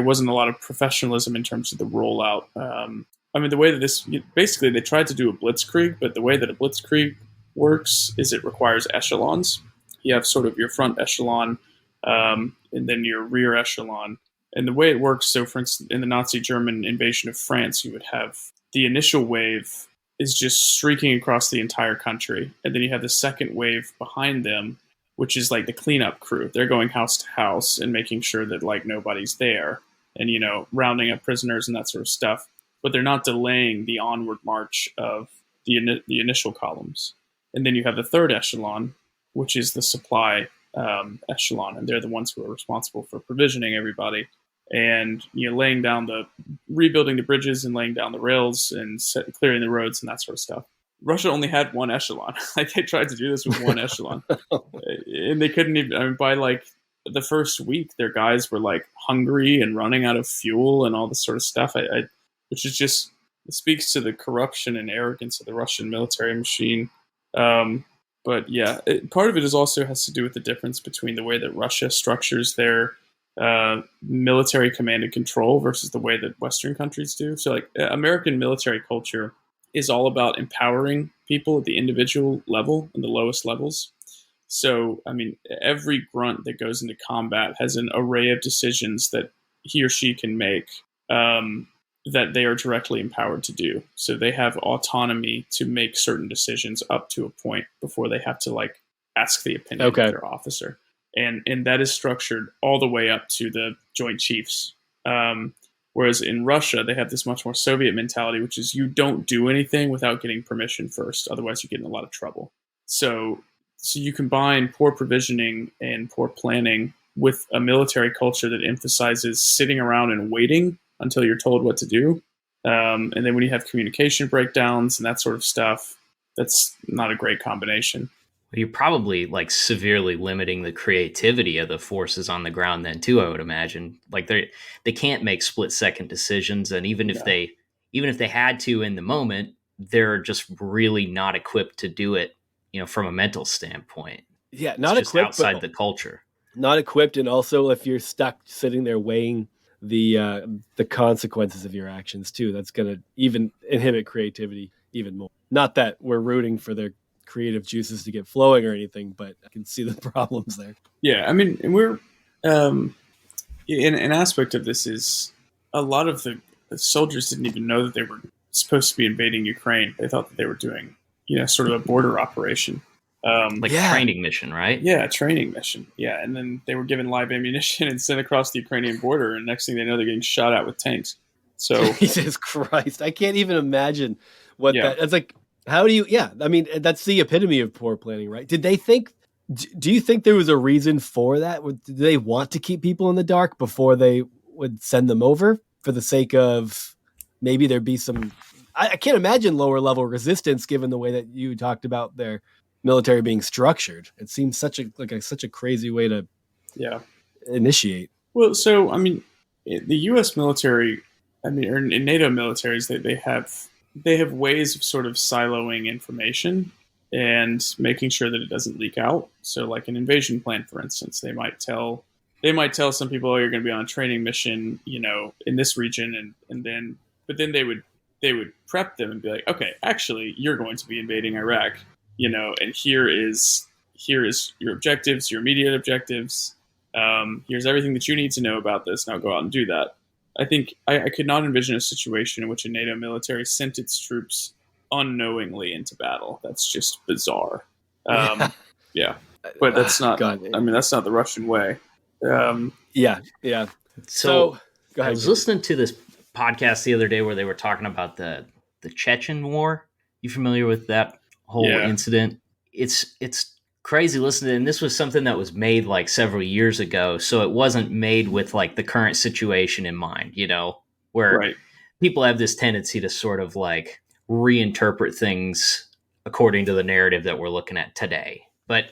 wasn't a lot of professionalism in terms of the rollout. I mean, the way that basically they tried to do a blitzkrieg, but the way that a blitzkrieg works is it requires echelons. You have sort of your front echelon, and then your rear echelon. And the way it works, so for instance, in the Nazi German invasion of France, you would have the initial wave is just streaking across the entire country. And then you have the second wave behind them, which is like the cleanup crew. They're going house to house and making sure that like nobody's there and, rounding up prisoners and that sort of stuff. But they're not delaying the onward march of the initial columns. And then you have the third echelon, which is the supply echelon, and they're the ones who are responsible for provisioning everybody and rebuilding the bridges and laying down the rails and clearing the roads and that sort of stuff. Russia only had one echelon. Like they tried to do this with one echelon, and they couldn't even. I mean, by like the first week, their guys were like hungry and running out of fuel and all this sort of stuff. Which is just it speaks to the corruption and arrogance of the Russian military machine. But yeah, part of it is also has to do with the difference between the way that Russia structures their military command and control versus the way that Western countries do. So, like American military culture is all about empowering people at the individual level and the lowest levels. So, I mean, every grunt that goes into combat has an array of decisions that he or she can make that they are directly empowered to do. So they have autonomy to make certain decisions up to a point before they have to like ask the opinion of their officer. And that is structured all the way up to the Joint Chiefs. Whereas in Russia, they have this much more Soviet mentality, which is you don't do anything without getting permission first. Otherwise, you get in a lot of trouble. So you combine poor provisioning and poor planning with a military culture that emphasizes sitting around and waiting until you're told what to do. And then when you have communication breakdowns and that sort of stuff, that's not a great combination. You're probably like severely limiting the creativity of the forces on the ground then too, I would imagine. Like they can't make split-second decisions, and even if they had to in the moment, they're just really not equipped to do it, from a mental standpoint. Yeah, not equipped outside the culture. Not equipped, and also if you're stuck sitting there weighing the consequences of your actions too, that's going to even inhibit creativity even more. Not that we're rooting for their creative juices to get flowing or anything, but I can see the problems there. Yeah, I mean, we're an aspect of this is a lot of the soldiers didn't even know that they were supposed to be invading Ukraine. They thought that they were doing, sort of a border operation. Training mission, right? Yeah, a training mission. Yeah, and then they were given live ammunition and sent across the Ukrainian border, and next thing they know, they're getting shot at with tanks. So Jesus Christ, I can't even imagine what that. It's like, how do you? Yeah, I mean, that's the epitome of poor planning, right? Did they think? Do you think there was a reason for that? Did they want to keep people in the dark before they would send them over for the sake of maybe there'd be some? I can't imagine lower level resistance given the way that you talked about their military being structured. It seems such a crazy way to initiate. Well, so I mean, the U.S. military, or in NATO militaries, they have ways of sort of siloing information and making sure that it doesn't leak out. So, like an invasion plan, for instance, they might tell some people, "Oh, you're going to be on a training mission, in this region," but then they would prep them and be like, "Okay, actually, you're going to be invading Iraq." And here is your objectives, your immediate objectives. Here's everything that you need to know about this. Now go out and do that. I think I could not envision a situation in which a NATO military sent its troops unknowingly into battle. That's just bizarre. Yeah. But that's not. That's not the Russian way. Yeah. So go ahead. I was listening to this podcast the other day where they were talking about the Chechen War. You familiar with that whole incident? It's crazy listening, and this was something that was made like several years ago, so it wasn't made with like the current situation in mind, where people have this tendency to sort of like reinterpret things according to the narrative that we're looking at today. But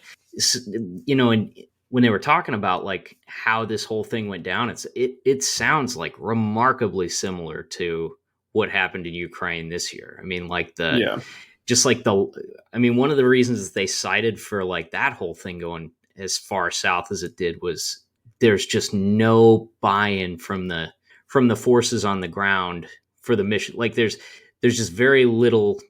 and when they were talking about like how this whole thing went down, it sounds like remarkably similar to what happened in Ukraine this year. I mean, like one of the reasons they cited for like that whole thing going as far south as it did was there's just no buy-in from the forces on the ground for the mission. Like there's just very little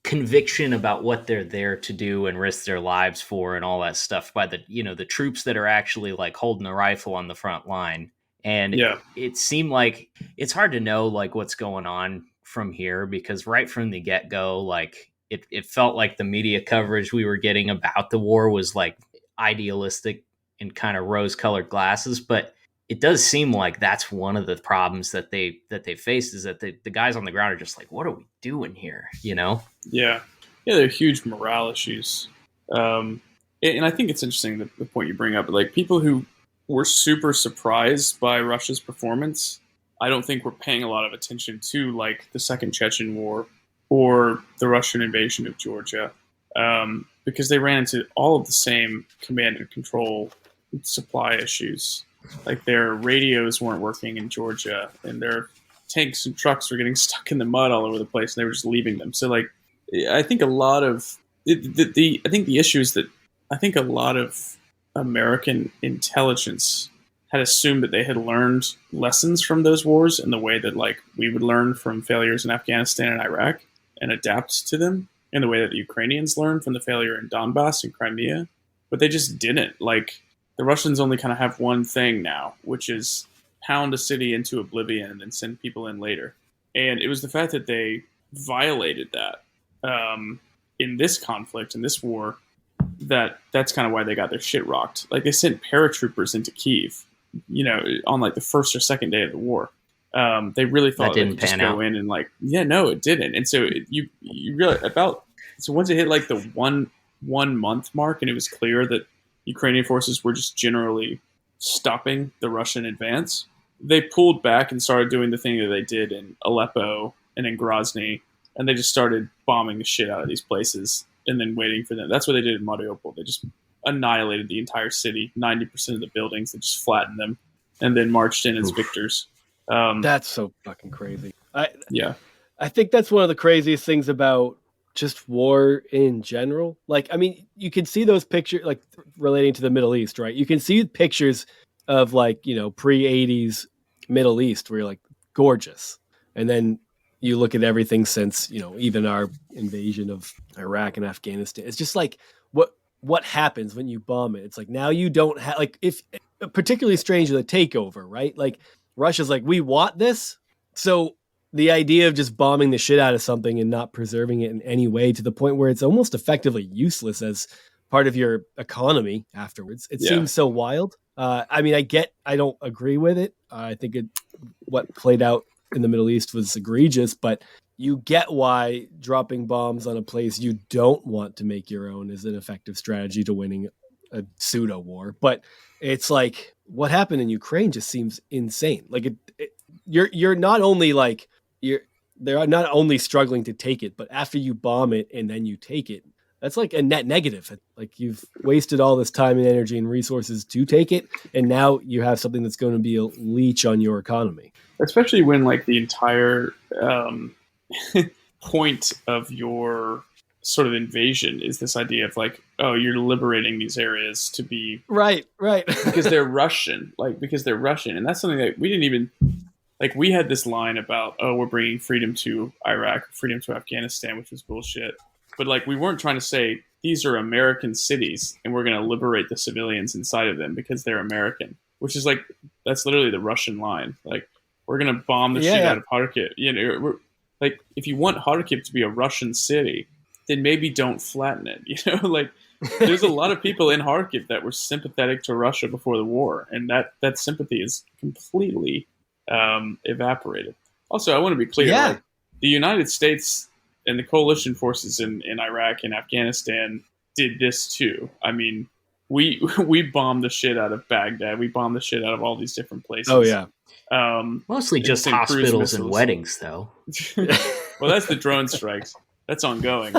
conviction about what they're there to do and risk their lives for and all that stuff by the troops that are actually like holding a rifle on the front line. And it seemed like it's hard to know like what's going on from here, because right from the get-go, like it felt like the media coverage we were getting about the war was like idealistic and kind of rose-colored glasses. But it does seem like that's one of the problems that they faced, is that the guys on the ground are just like, what are we doing here? Yeah, there are huge morale issues. And I think it's interesting the point you bring up. Like people who were super surprised by Russia's performance, I don't think were paying a lot of attention to like the Second Chechen War or the Russian invasion of Georgia, because they ran into all of the same command and control supply issues. Like their radios weren't working in Georgia, and their tanks and trucks were getting stuck in the mud all over the place, and they were just leaving them. So like, I think a lot of I think the issue is that I think a lot of American intelligence had assumed that they had learned lessons from those wars in the way that like we would learn from failures in Afghanistan and Iraq and adapt to them in the way that the Ukrainians learned from the failure in Donbass and Crimea, but they just didn't. Like the Russians only kind of have one thing now, which is pound a city into oblivion and then send people in later. And it was the fact that they violated that in this conflict, in this war, that's kind of why they got their shit rocked. Like they sent paratroopers into Kyiv, on like the first or second day of the war. They really thought they could just go in and like, yeah, no, it didn't. And so you really so once it hit like the one month mark, and it was clear that Ukrainian forces were just generally stopping the Russian advance, they pulled back and started doing the thing that they did in Aleppo and in Grozny, and they just started bombing the shit out of these places and then waiting for them. That's what they did in Mariupol. They just annihilated the entire city, 90% of the buildings. They just flattened them and then marched in as victors. That's so fucking crazy. I think that's one of the craziest things about just war in general. Like, I mean, you can see those pictures, like relating to the Middle East, right? You can see pictures of like, pre-80s Middle East where you're like gorgeous. And then you look at everything since, even our invasion of Iraq and Afghanistan. It's just like what happens when you bomb it. It's like now you don't have like if particularly strange the takeover, right? Like Russia's like, we want this. So the idea of just bombing the shit out of something and not preserving it in any way to the point where it's almost effectively useless as part of your economy afterwards. It seems so wild. I mean, I don't agree with it. I think what played out in the Middle East was egregious, but you get why dropping bombs on a place you don't want to make your own is an effective strategy to winning a pseudo war. But it's like what happened in Ukraine just seems insane. Like you're not only like they're not only struggling to take it, but after you bomb it and then you take it, that's like a net negative. Like you've wasted all this time and energy and resources to take it, and now you have something that's going to be a leech on your economy. Especially when like the entire point of your sort of invasion is this idea of like, oh, you're liberating these areas to be right because they're Russian, and that's something that we didn't even like. We had this line about, oh, we're bringing freedom to Iraq, freedom to Afghanistan, which was bullshit. But like we weren't trying to say these are American cities and we're going to liberate the civilians inside of them because they're American, which is like that's literally the Russian line. Like we're going to bomb the shit out of Kharkiv. We're, like if you want Kharkiv to be a Russian city, then maybe don't flatten it. Like there's a lot of people in Kharkiv that were sympathetic to Russia before the war, and that sympathy is completely evaporated. Also, I want to be clear, like, the United States and the coalition forces in Iraq and Afghanistan did this too. I mean, we bombed the shit out of Baghdad. We bombed the shit out of all these different places. Oh yeah. Mostly just hospitals and weddings, though. Well, that's the drone strikes. That's ongoing.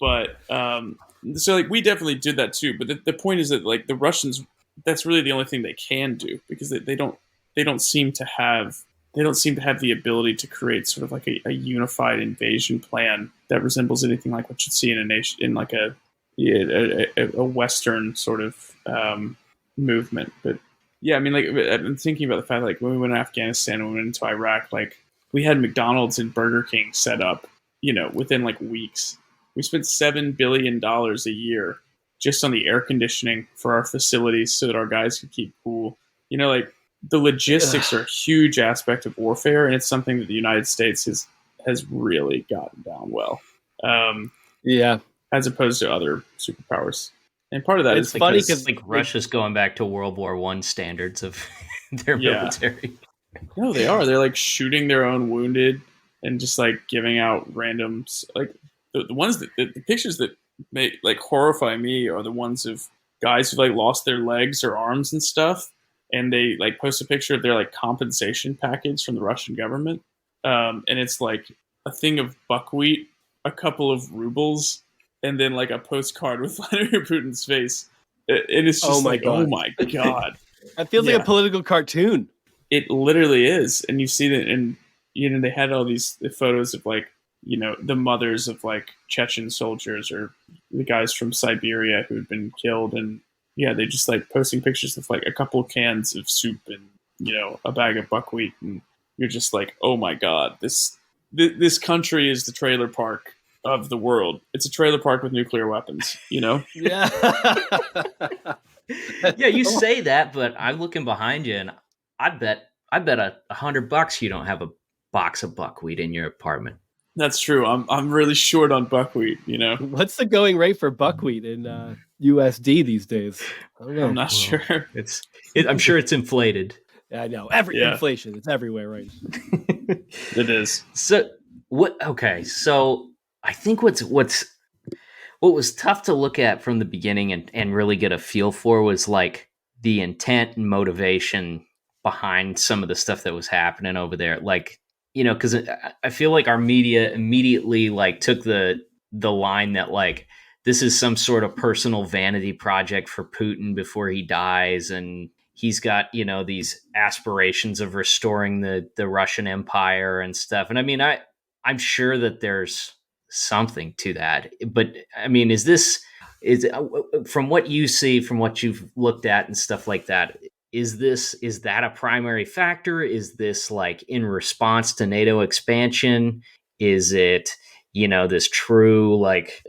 But so like we definitely did that too. But the point is that like the Russians, that's really the only thing they can do because they don't seem to have the ability to create sort of like a unified invasion plan that resembles anything like what you'd see in a nation in like a Western sort of movement. But yeah, I mean, like I'm thinking about the fact like when we went to Afghanistan and we went into Iraq, like we had McDonald's and Burger King set up, within like weeks. We spent $7 billion a year just on the air conditioning for our facilities so that our guys could keep cool. Like the logistics are a huge aspect of warfare, and it's something that the United States has really gotten down well. As opposed to other superpowers. And part of that is funny because like Russia's going back to World War I standards of their military. No, they are. They're like shooting their own wounded and just like giving out randoms. Like the ones that the pictures that horrify me are the ones of guys who like lost their legs or arms and stuff, and they like post a picture of their like compensation package from the Russian government, and it's like a thing of buckwheat, a couple of rubles, and then like a postcard with Vladimir Putin's face, and it's Oh just my like, oh God. my god, That feels like yeah, a political cartoon. it literally is, and you see that, and they had all these photos of like the mothers of like Chechen soldiers or the guys from Siberia who had been killed, and yeah, they just like posting pictures of like a couple of cans of soup and a bag of buckwheat, and you're just like, oh my god, this country is the trailer park of the world. It's a trailer park with nuclear weapons. Yeah. Yeah, you say that, but I'm looking behind you, and I bet $100 you don't have a box of buckwheat in your apartment. That's true. I'm really short on buckwheat. What's the going rate for buckwheat in USD these days? I don't know. I'm not sure. I'm sure it's inflated. I know. Yeah. Inflation. It's everywhere, right? It is. So what? Okay, so I think what was tough to look at from the beginning and really get a feel for was like the intent and motivation behind some of the stuff that was happening over there. Like, because I feel like our media immediately like took the line that like this is some sort of personal vanity project for Putin before he dies, and he's got these aspirations of restoring the Russian Empire and stuff. And I mean, I'm sure that there's something to that, but I mean, is from what you see, from what you've looked at and stuff like that, is that a primary factor? Is this like in response to NATO expansion? Is it this true like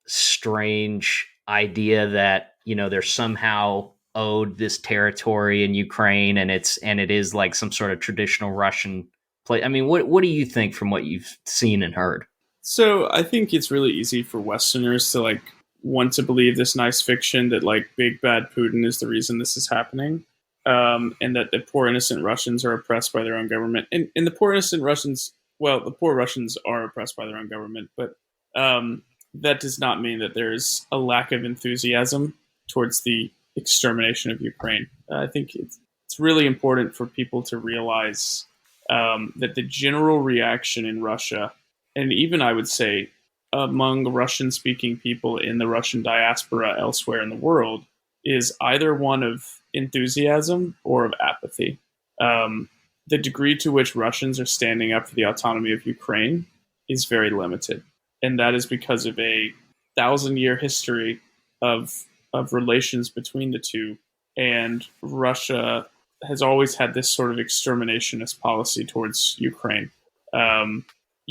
strange idea that they're somehow owed this territory in Ukraine, and it is like some sort of traditional Russian play? I mean, what do you think from what you've seen and heard? So I think it's really easy for Westerners to like want to believe this nice fiction that like big bad Putin is the reason this is happening, and that the poor innocent Russians are oppressed by their own government. And the poor innocent Russians, well, the poor Russians are oppressed by their own government, but that does not mean that there's a lack of enthusiasm towards the extermination of Ukraine. I think it's really important for people to realize that the general reaction in Russia, and even I would say among Russian-speaking people in the Russian diaspora elsewhere in the world, is either one of enthusiasm or of apathy. The degree to which Russians are standing up for the autonomy of Ukraine is very limited, and that is because of a 1,000-year history of relations between the two, and Russia has always had this sort of exterminationist policy towards Ukraine.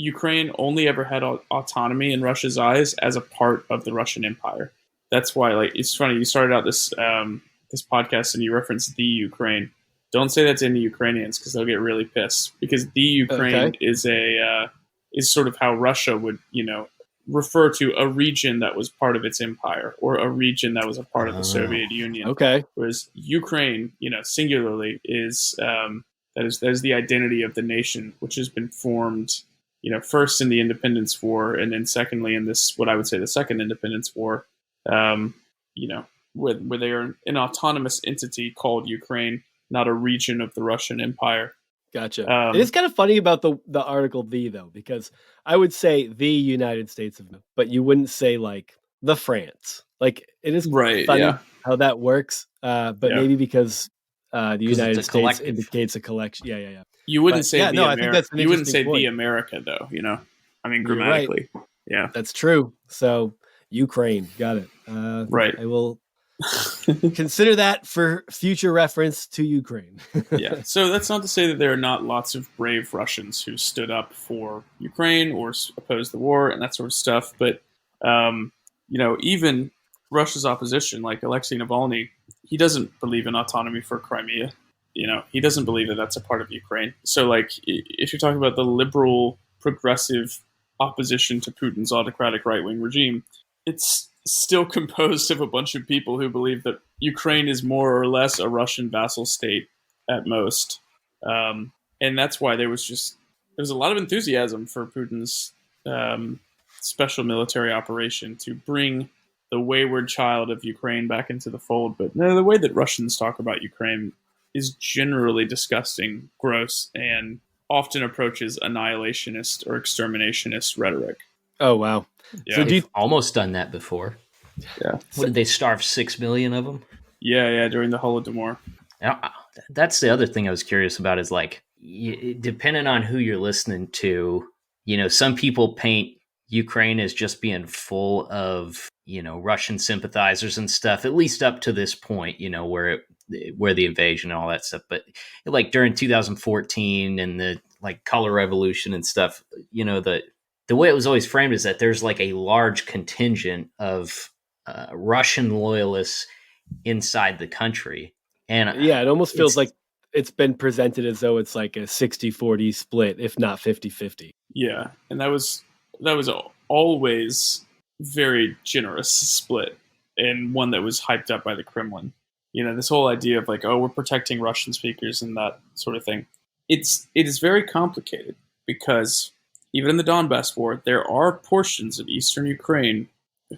Ukraine only ever had autonomy in Russia's eyes as a part of the Russian Empire. That's why, like, it's funny. You started out this podcast and you referenced the Ukraine. Don't say that to any Ukrainians because they'll get really pissed. Because the Ukraine is sort of how Russia would, refer to a region that was part of its empire, or a region that was a part of the Soviet Union. Okay. Whereas Ukraine, singularly, is that is the identity of the nation, which has been formed, first in the Independence War, and then secondly in this, what I would say, the Second Independence War. Where they are an autonomous entity called Ukraine, not a region of the Russian Empire. Gotcha. It is kind of funny about the article "the" though, because I would say the United States of, but you wouldn't say like the France. Like it is right, funny yeah. how that works, but maybe because the United States indicates a collection. Yeah. You wouldn't say the America. I think that's an you wouldn't say point. the America though. I mean grammatically. Right. Yeah, that's true. So Ukraine, got it. Right. I will consider that for future reference to Ukraine. Yeah. So that's not to say that there are not lots of brave Russians who stood up for Ukraine or opposed the war and that sort of stuff. But, even Russia's opposition, like Alexei Navalny, he doesn't believe in autonomy for Crimea. He doesn't believe that that's a part of Ukraine. So, like, if you're talking about the liberal, progressive opposition to Putin's autocratic right-wing regime, it's still composed of a bunch of people who believe that Ukraine is more or less a Russian vassal state at most. And that's why there was a lot of enthusiasm for Putin's special military operation to bring the wayward child of Ukraine back into the fold. But no, the way that Russians talk about Ukraine is generally disgusting, gross, and often approaches annihilationist or exterminationist rhetoric. Oh wow. Yeah. They've almost done that before. Yeah. What did they starve 6 million of them? Yeah, during the Holodomor. Now, that's the other thing I was curious about is like, depending on who you're listening to, some people paint Ukraine as just being full of, Russian sympathizers and stuff, at least up to this point, where the invasion and all that stuff. But like during 2014 and the like color revolution and stuff, the way it was always framed is that there's like a large contingent of Russian loyalists inside the country. And yeah, it almost feels like it's been presented as though it's like a 60-40 split, if not 50-50. Yeah, and that was always very generous split, and one that was hyped up by the Kremlin. This whole idea of like, oh, we're protecting Russian speakers and that sort of thing. It is very complicated because even in the Donbass war, there are portions of eastern Ukraine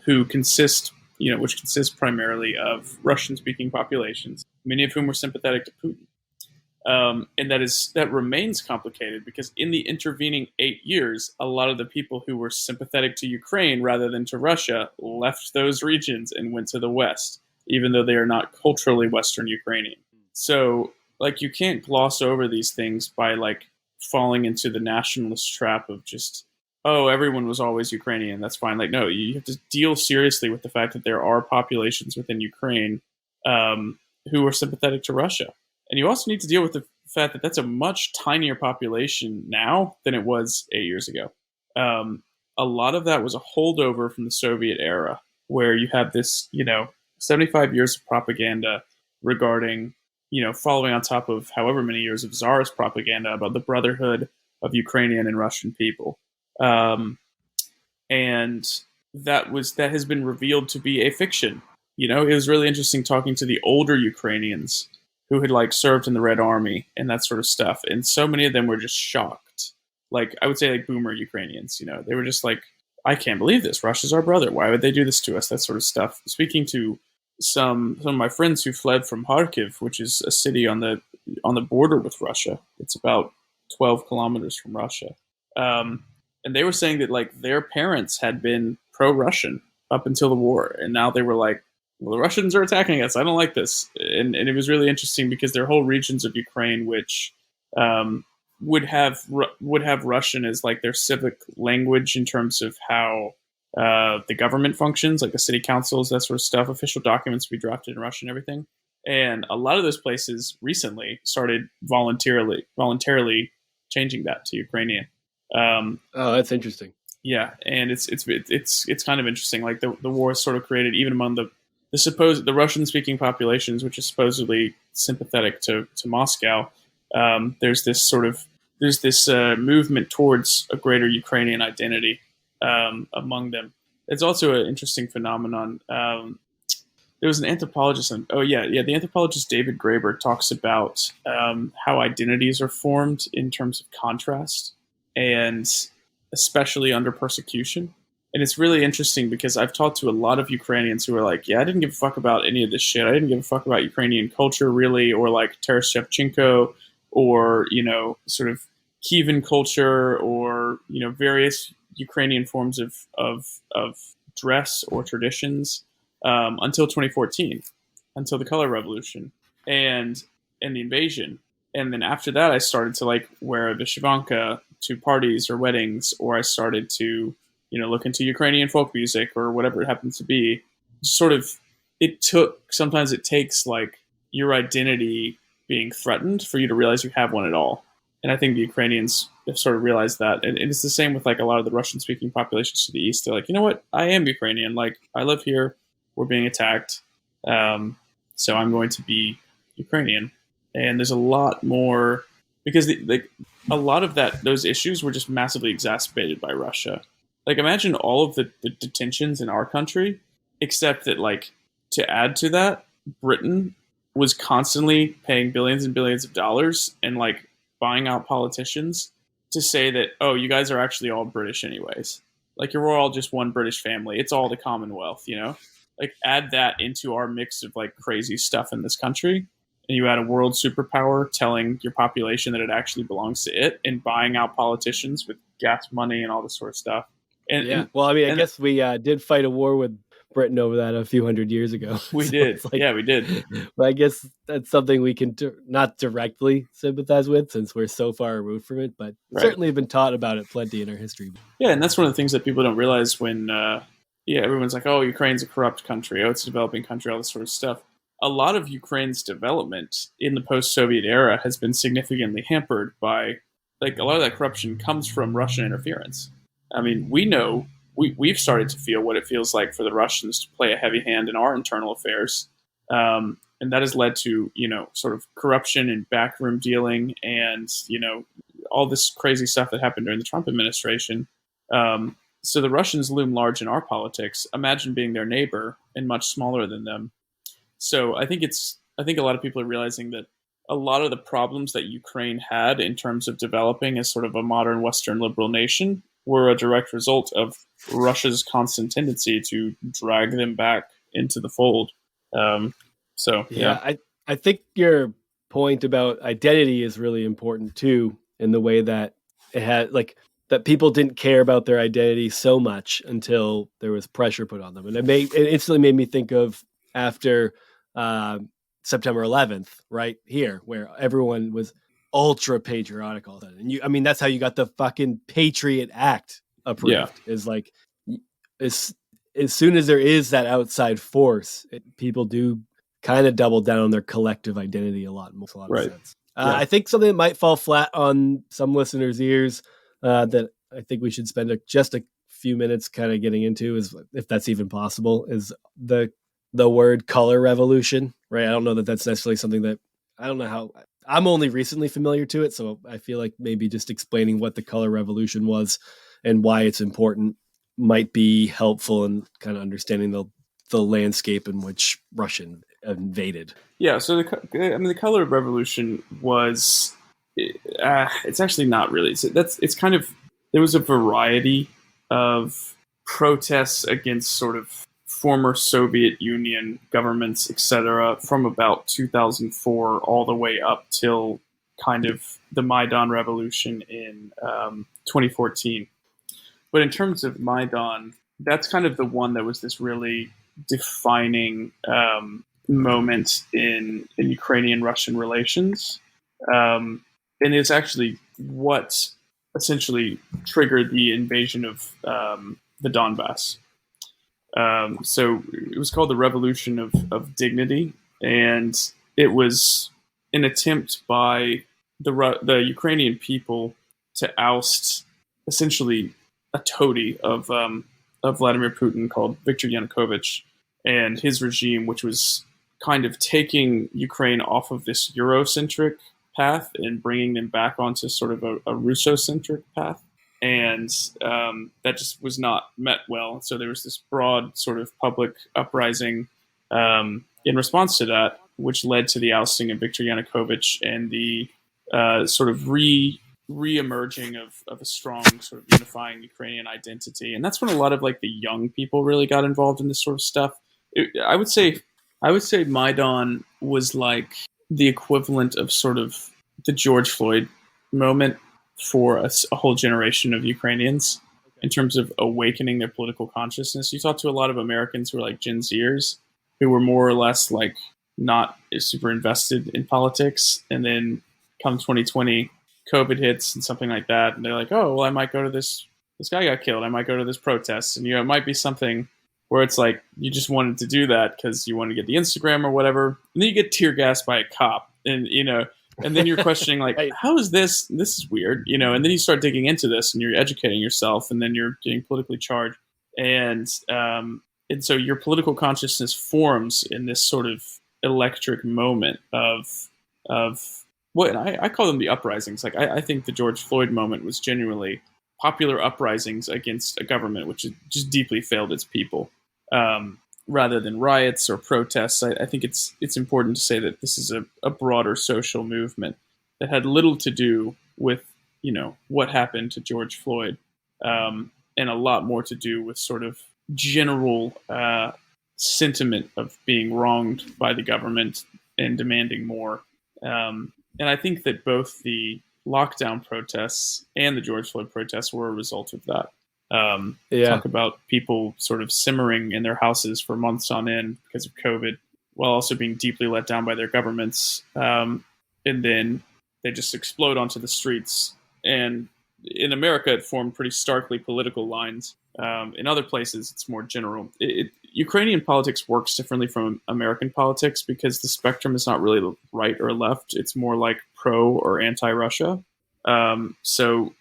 which consist primarily of Russian-speaking populations, many of whom were sympathetic to Putin. And that remains complicated because in the intervening 8 years, a lot of the people who were sympathetic to Ukraine rather than to Russia left those regions and went to the West, even though they are not culturally Western Ukrainian. So, like, you can't gloss over these things by, like, falling into the nationalist trap of just, oh, everyone was always Ukrainian, that's fine. Like, no, you have to deal seriously with the fact that there are populations within Ukraine who are sympathetic to Russia. And you also need to deal with the fact that that's a much tinier population now than it was 8 years ago. A lot of that was a holdover from the Soviet era, where you have this, 75 years of propaganda regarding, following on top of however many years of Tsarist propaganda about the brotherhood of Ukrainian and Russian people. And that has been revealed to be a fiction. It was really interesting talking to the older Ukrainians who had like served in the Red Army and that sort of stuff. And so many of them were just shocked. Like, I would say like boomer Ukrainians, they were just like, I can't believe this. Russia's our brother. Why would they do this to us? That sort of stuff. Speaking to some of my friends who fled from Kharkiv, which is a city on the border with Russia. It's about 12 kilometers from Russia. And they were saying that like their parents had been pro-Russian up until the war. And now they were like, well, the Russians are attacking us. I don't like this. And it was really interesting because there are whole regions of Ukraine which would have Russian as like their civic language in terms of how the government functions, like the city councils, that sort of stuff. Official documents be drafted in Russian and everything. And a lot of those places recently started voluntarily changing that to Ukrainian. Oh, that's interesting. Yeah, and it's kind of interesting. Like the war is sort of created even among the Russian-speaking populations, which is supposedly sympathetic to Moscow. There's this movement towards a greater Ukrainian identity among them. It's also an interesting phenomenon. There was an anthropologist, the anthropologist David Graeber talks about how identities are formed in terms of contrast, and especially under persecution. And it's really interesting because I've talked to a lot of Ukrainians who are like, yeah, I didn't give a fuck about any of this shit. I didn't give a fuck about Ukrainian culture, really, or like Taras Shevchenko, or, sort of Kievan culture, or, various Ukrainian forms of dress or traditions until 2014, until the color revolution and the invasion. And then after that, I started to like wear a vyshyvanka to parties or weddings, or I started to look into Ukrainian folk music or whatever it happens to be. Sometimes it takes like your identity being threatened for you to realize you have one at all. And I think the Ukrainians have sort of realized that. And it's the same with like a lot of the Russian speaking populations to the east. They're like, you know what? I am Ukrainian. Like, I live here. We're being attacked. So I'm going to be Ukrainian. And there's a lot more because a lot of those issues were just massively exacerbated by Russia. Like, imagine all of the detentions in our country, except that, like, to add to that, Britain was constantly paying billions and billions of dollars and, like, buying out politicians to say that, oh, you guys are actually all British anyways. Like you're all just one British family. It's all the Commonwealth, you know? Like add that into our mix of like crazy stuff in this country, and you add a world superpower telling your population that it actually belongs to it and buying out politicians with gas money and all this sort of stuff. And Yeah. Well, I mean, I and guess we did fight a war with Britain over that a few hundred years ago. we So did. it's like, Yeah, we did. but I guess that's something we can not directly sympathize with since we're so far removed from it, but Right. certainly have been taught about it plenty in our history. Yeah, and that's one of the things that people don't realize when, everyone's like, oh, Ukraine's a corrupt country, oh, it's a developing country, all this sort of stuff. A lot of Ukraine's development in the post-Soviet era has been significantly hampered by, like, a lot of that corruption comes from Russian interference. I mean, we've started to feel what it feels like for the Russians to play a heavy hand in our internal affairs. And that has led to, sort of corruption and backroom dealing and, all this crazy stuff that happened during the Trump administration. So the Russians loom large in our politics. Imagine being their neighbor and much smaller than them. So I think a lot of people are realizing that a lot of the problems that Ukraine had in terms of developing as sort of a modern Western liberal nation were a direct result of Russia's constant tendency to drag them back into the fold. I think your point about identity is really important too, in the way that it had that people didn't care about their identity so much until there was pressure put on them, and it instantly made me think of after September 11th, right here, where everyone was ultra patriotic all of a sudden. And that's how you got the fucking Patriot Act approved. Yeah. Is like, as soon as there is that outside force, people do kind of double down on their collective identity a lot of sense. I think something that might fall flat on some listeners' ears that I think we should spend just a few minutes kind of getting into, is, if that's even possible, is the word color revolution, right? I don't know that that's necessarily something that, I don't know how, I'm only recently familiar to it. So I feel like maybe just explaining what the color revolution was and why it's important might be helpful in kind of understanding the landscape in which Russia invaded. Yeah. So the color revolution was, it's actually not really, it's kind of, there was a variety of protests against sort of former Soviet Union governments, etc., from about 2004 all the way up till kind of the Maidan revolution in 2014. But in terms of Maidan, that's kind of the one that was this really defining moment in Ukrainian-Russian relations. And it's actually what essentially triggered the invasion of the Donbass. So it was called the Revolution of Dignity, and it was an attempt by the Ukrainian people to oust essentially a toady of Vladimir Putin called Viktor Yanukovych and his regime, which was kind of taking Ukraine off of this Eurocentric path and bringing them back onto sort of a Russocentric path. And that just was not met well. So there was this broad sort of public uprising in response to that, which led to the ousting of Viktor Yanukovych and the sort of re-emerging of a strong sort of unifying Ukrainian identity. And that's when a lot of like the young people really got involved in this sort of stuff. I would say Maidan was like the equivalent of sort of the George Floyd moment for a whole generation of Ukrainians in terms of awakening their political consciousness. You talk to a lot of Americans who are like Gen Zers, who were more or less like not super invested in politics. And then come 2020, COVID hits and something like that. And they're like, oh, well, I might go to this guy got killed. I might go to this protest. And, it might be something where it's like, you just wanted to do that because you want to get the Instagram or whatever. And then you get tear gassed by a cop. And, and then you're questioning, like, how is this? This is weird, and then you start digging into this and you're educating yourself and then you're getting politically charged. And so your political consciousness forms in this sort of electric moment of what I call them the uprisings. Like, I think the George Floyd moment was genuinely popular uprisings against a government which just deeply failed its people. Rather than riots or protests, I think it's important to say that this is a broader social movement that had little to do with what happened to George Floyd. and a lot more to do with sort of general sentiment of being wronged by the government and demanding more. And I think that both the lockdown protests and the George Floyd protests were a result of that. Talk about people sort of simmering in their houses for months on end because of COVID, while also being deeply let down by their governments. And then they just explode onto the streets. And in America, it formed pretty starkly political lines. In other places, it's more general. Ukrainian politics works differently from American politics because the spectrum is not really right or left. It's more like pro or anti-Russia. So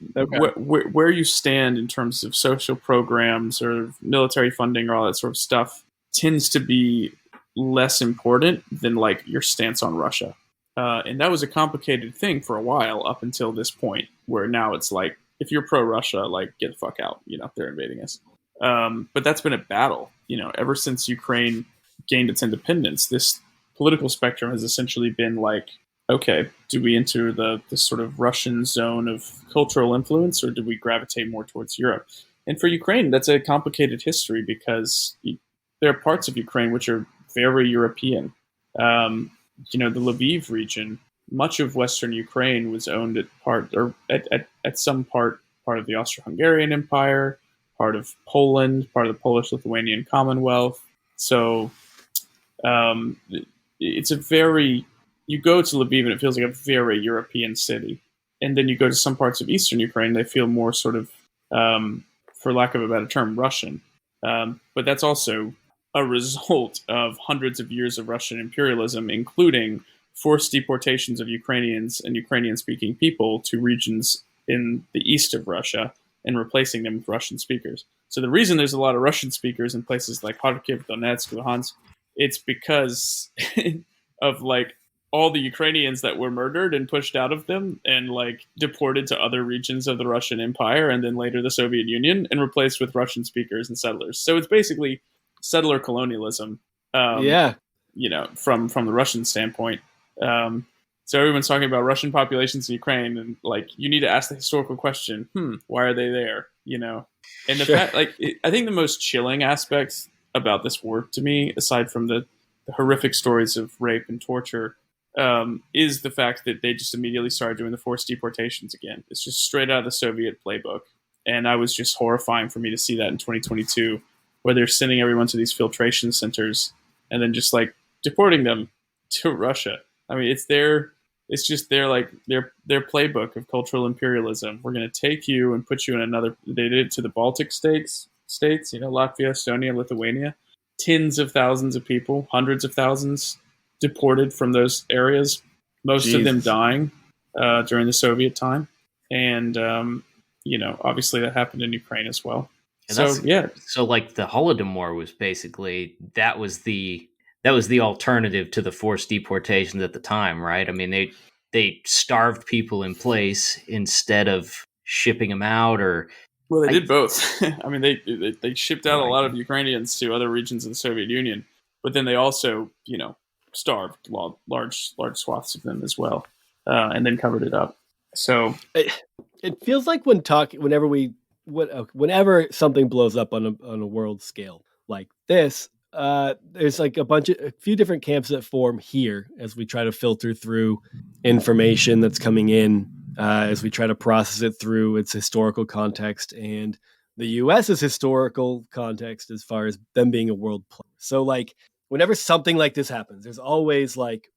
where you stand in terms of social programs or military funding or all that sort of stuff tends to be less important than like your stance on Russia. And that was a complicated thing for a while up until this point, where now it's like, if you're pro-Russia, like, get the fuck out, they're invading us. But that's been a battle, ever since Ukraine gained its independence. This political spectrum has essentially been like, okay, do we enter the sort of Russian zone of cultural influence, or do we gravitate more towards Europe? And for Ukraine, that's a complicated history because there are parts of Ukraine which are very European. The Lviv region, much of Western Ukraine was owned at some part of the Austro-Hungarian Empire, part of Poland, part of the Polish-Lithuanian Commonwealth. So it's a very, you go to Lviv and it feels like a very European city. And then you go to some parts of Eastern Ukraine, they feel more sort of, for lack of a better term, Russian. But that's also a result of hundreds of years of Russian imperialism, including forced deportations of Ukrainians and Ukrainian-speaking people to regions in the east of Russia and replacing them with Russian speakers. So the reason there's a lot of Russian speakers in places like Kharkiv, Donetsk, Luhansk, it's because of like all the Ukrainians that were murdered and pushed out of them and like deported to other regions of the Russian Empire and then later the Soviet Union and replaced with Russian speakers and settlers. So it's basically settler colonialism, from the Russian standpoint. So everyone's talking about Russian populations in Ukraine, and like you need to ask the historical question: why are they there? And the fact, I think the most chilling aspect about this war to me, aside from the horrific stories of rape and torture, is the fact that they just immediately started doing the forced deportations again. It's just straight out of the Soviet playbook, and I was just horrifying for me to see that in 2022. Where they're sending everyone to these filtration centers and then just like deporting them to Russia. I mean, it's their playbook of cultural imperialism. We're going to take you and put you in another. They did it to the Baltic states, Latvia, Estonia, Lithuania. Tens of thousands of people, hundreds of thousands deported from those areas. Most of them dying during the Soviet time, and obviously that happened in Ukraine as well. So like the Holodomor was basically that was the alternative to the forced deportations at the time, right? I mean, they starved people in place instead of shipping them out, or well, they did both. I mean, they shipped out a lot of Ukrainians to other regions of the Soviet Union, but then they also starved large swaths of them as well, and then covered it up. So it feels like whenever something blows up on a world scale like this, there's like a few different camps that form here as we try to filter through information that's coming in, as we try to process it through its historical context and the US's historical context as far as them being a world player. So like whenever something like this happens, there's always like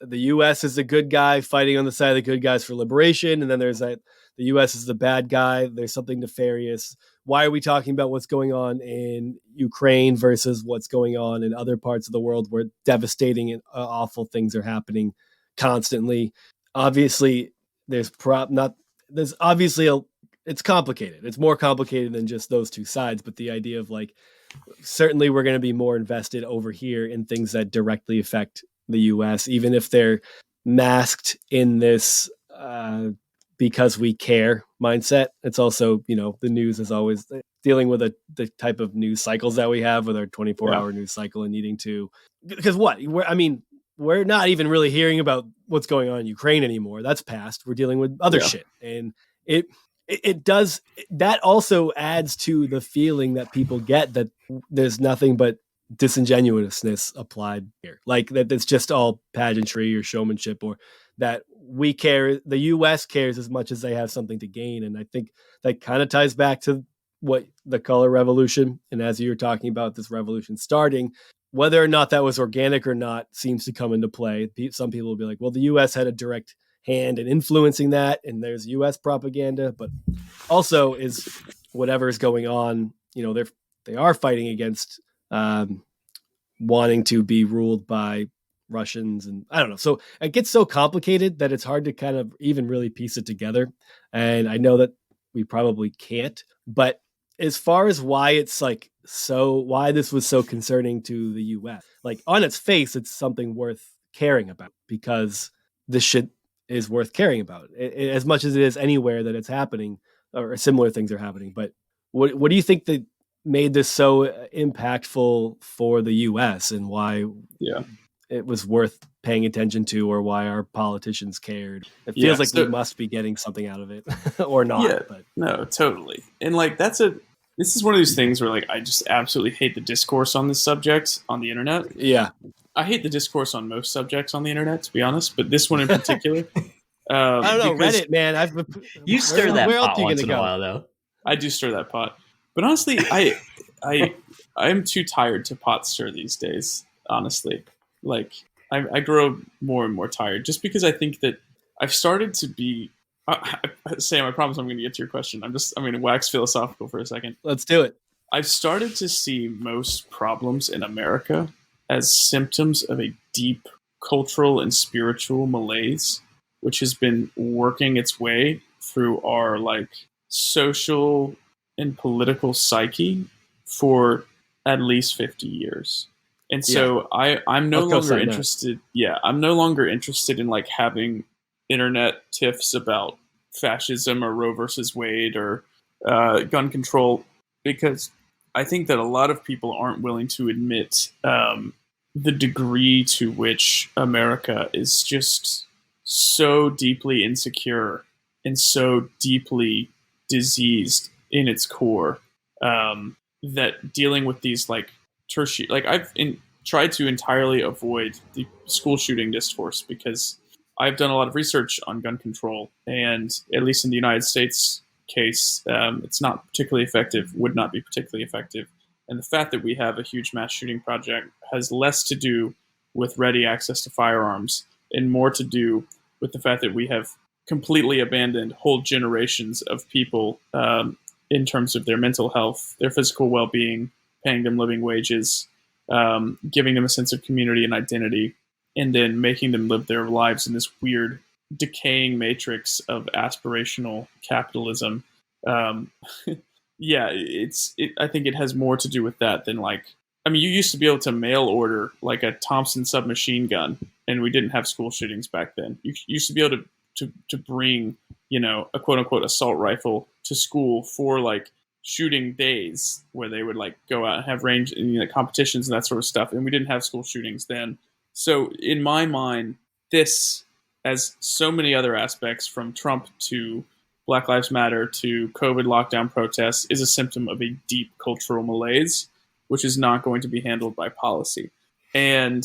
the US is the good guy fighting on the side of the good guys for liberation. And then there's that the US is the bad guy. There's something nefarious. Why are we talking about what's going on in Ukraine versus what's going on in other parts of the world where devastating and awful things are happening constantly? Obviously, it's complicated. It's more complicated than just those two sides. But the idea of like, certainly we're going to be more invested over here in things that directly affect the US, even if they're masked in this because we care mindset. It's also, the news is always dealing with the type of news cycles that we have with our 24-hour news cycle and needing to, because we're not even really hearing about what's going on in Ukraine anymore. That's past. We're dealing with other shit. And it does, that also adds to the feeling that people get that there's nothing but disingenuousness applied here, like that it's just all pageantry or showmanship, or that we care, the US cares as much as they have something to gain. And I think that kind of ties back to what the color revolution, and as you were talking about this revolution starting, whether or not that was organic or not seems to come into play. Some people will be like, well, the US had a direct hand in influencing that, and there's US propaganda, but also is whatever is going on, they are fighting against wanting to be ruled by Russians, and I don't know. So it gets so complicated that it's hard to kind of even really piece it together. And I know that we probably can't, but as far as why this was so concerning to the US, like on its face, it's something worth caring about, because this shit is worth caring about as much as it is anywhere that it's happening or similar things are happening. But what do you think that made this so impactful for the US, and why it was worth paying attention to, or why our politicians cared? It feels like we must be getting something out of it or not. Yeah, but no, totally. And like, this is one of these things where like, I just absolutely hate the discourse on this subject on the internet. Yeah. I hate the discourse on most subjects on the internet, to be honest, but this one in particular. I don't know, Reddit, man. You stir that pot once in a while, though. I do stir that pot. But honestly, I am too tired to pot stir these days, honestly. Like, I grow more and more tired, just because I think that I've started to be... Sam, I promise I'm going to get to your question. I'm going to wax philosophical for a second. Let's do it. I've started to see most problems in America as symptoms of a deep cultural and spiritual malaise, which has been working its way through our like social and political psyche for at least 50 years. And so I'm no longer interested. Yeah, I'm no longer interested in like having internet tiffs about fascism or Roe versus Wade or gun control, because I think that a lot of people aren't willing to admit the degree to which America is just so deeply insecure and so deeply diseased in its core, that dealing with these like tertiary, like I've tried to entirely avoid the school shooting discourse, because I've done a lot of research on gun control, and at least in the United States case, it's not particularly effective, would not be particularly effective. And the fact that we have a huge mass shooting project has less to do with ready access to firearms and more to do with the fact that we have completely abandoned whole generations of people in terms of their mental health, their physical well-being, paying them living wages, giving them a sense of community and identity, and then making them live their lives in this weird, decaying matrix of aspirational capitalism. Yeah, I think it has more to do with that than like, I mean, you used to be able to mail order like a Thompson submachine gun, and we didn't have school shootings back then. You used to be able to bring, a quote unquote assault rifle to school for like shooting days, where they would like go out and have range competitions and that sort of stuff. And we didn't have school shootings then. So in my mind, this, as so many other aspects, from Trump to Black Lives Matter to COVID lockdown protests, is a symptom of a deep cultural malaise, which is not going to be handled by policy. And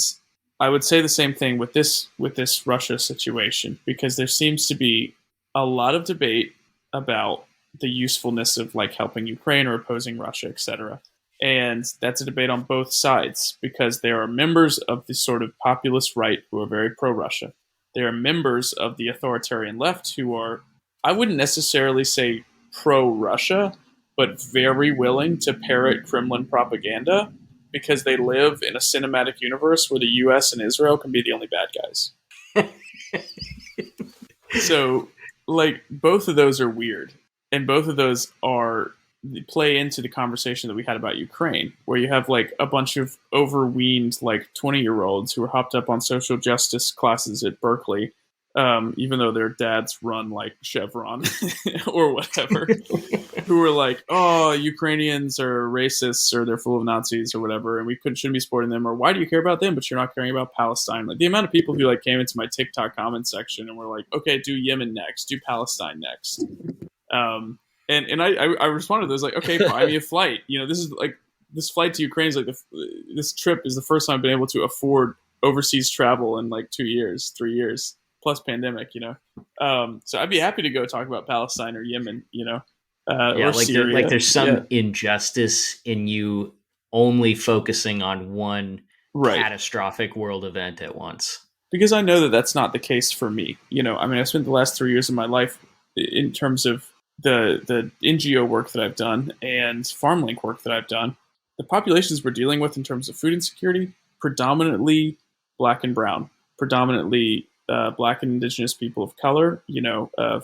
I would say the same thing with this Russia situation, because there seems to be a lot of debate about the usefulness of like helping Ukraine or opposing Russia, etc. And that's a debate on both sides, because there are members of the sort of populist right who are very pro-Russia. There are members of the authoritarian left who are, I wouldn't necessarily say pro-Russia, but very willing to parrot Kremlin propaganda, because they live in a cinematic universe where the US and Israel can be the only bad guys. So, like, both of those are weird. And both of those play into the conversation that we had about Ukraine, where you have like a bunch of overweened like 20-year-olds who are hopped up on social justice classes at Berkeley, even though their dads run like Chevron or whatever, who are like, oh, Ukrainians are racists, or they're full of Nazis or whatever, and we shouldn't be supporting them, or why do you care about them but you're not caring about Palestine? Like, the amount of people who like came into my TikTok comment section and were like, okay, do Yemen next, do Palestine next. And I responded, I was like, okay, buy me a flight. This is like, this flight to Ukraine is like, this trip is the first time I've been able to afford overseas travel in like 2 years, 3 years plus pandemic. So I'd be happy to go talk about Palestine or Yemen, Yeah, or Syria. there's Yeah, some injustice in you only focusing on one right. catastrophic world event at once. Because I know that that's not the case for me. I mean, I spent the last 3 years of my life in terms of the NGO work that I've done and FarmLink work that I've done. The populations we're dealing with in terms of food insecurity, predominantly black and brown, predominantly black and indigenous people of color,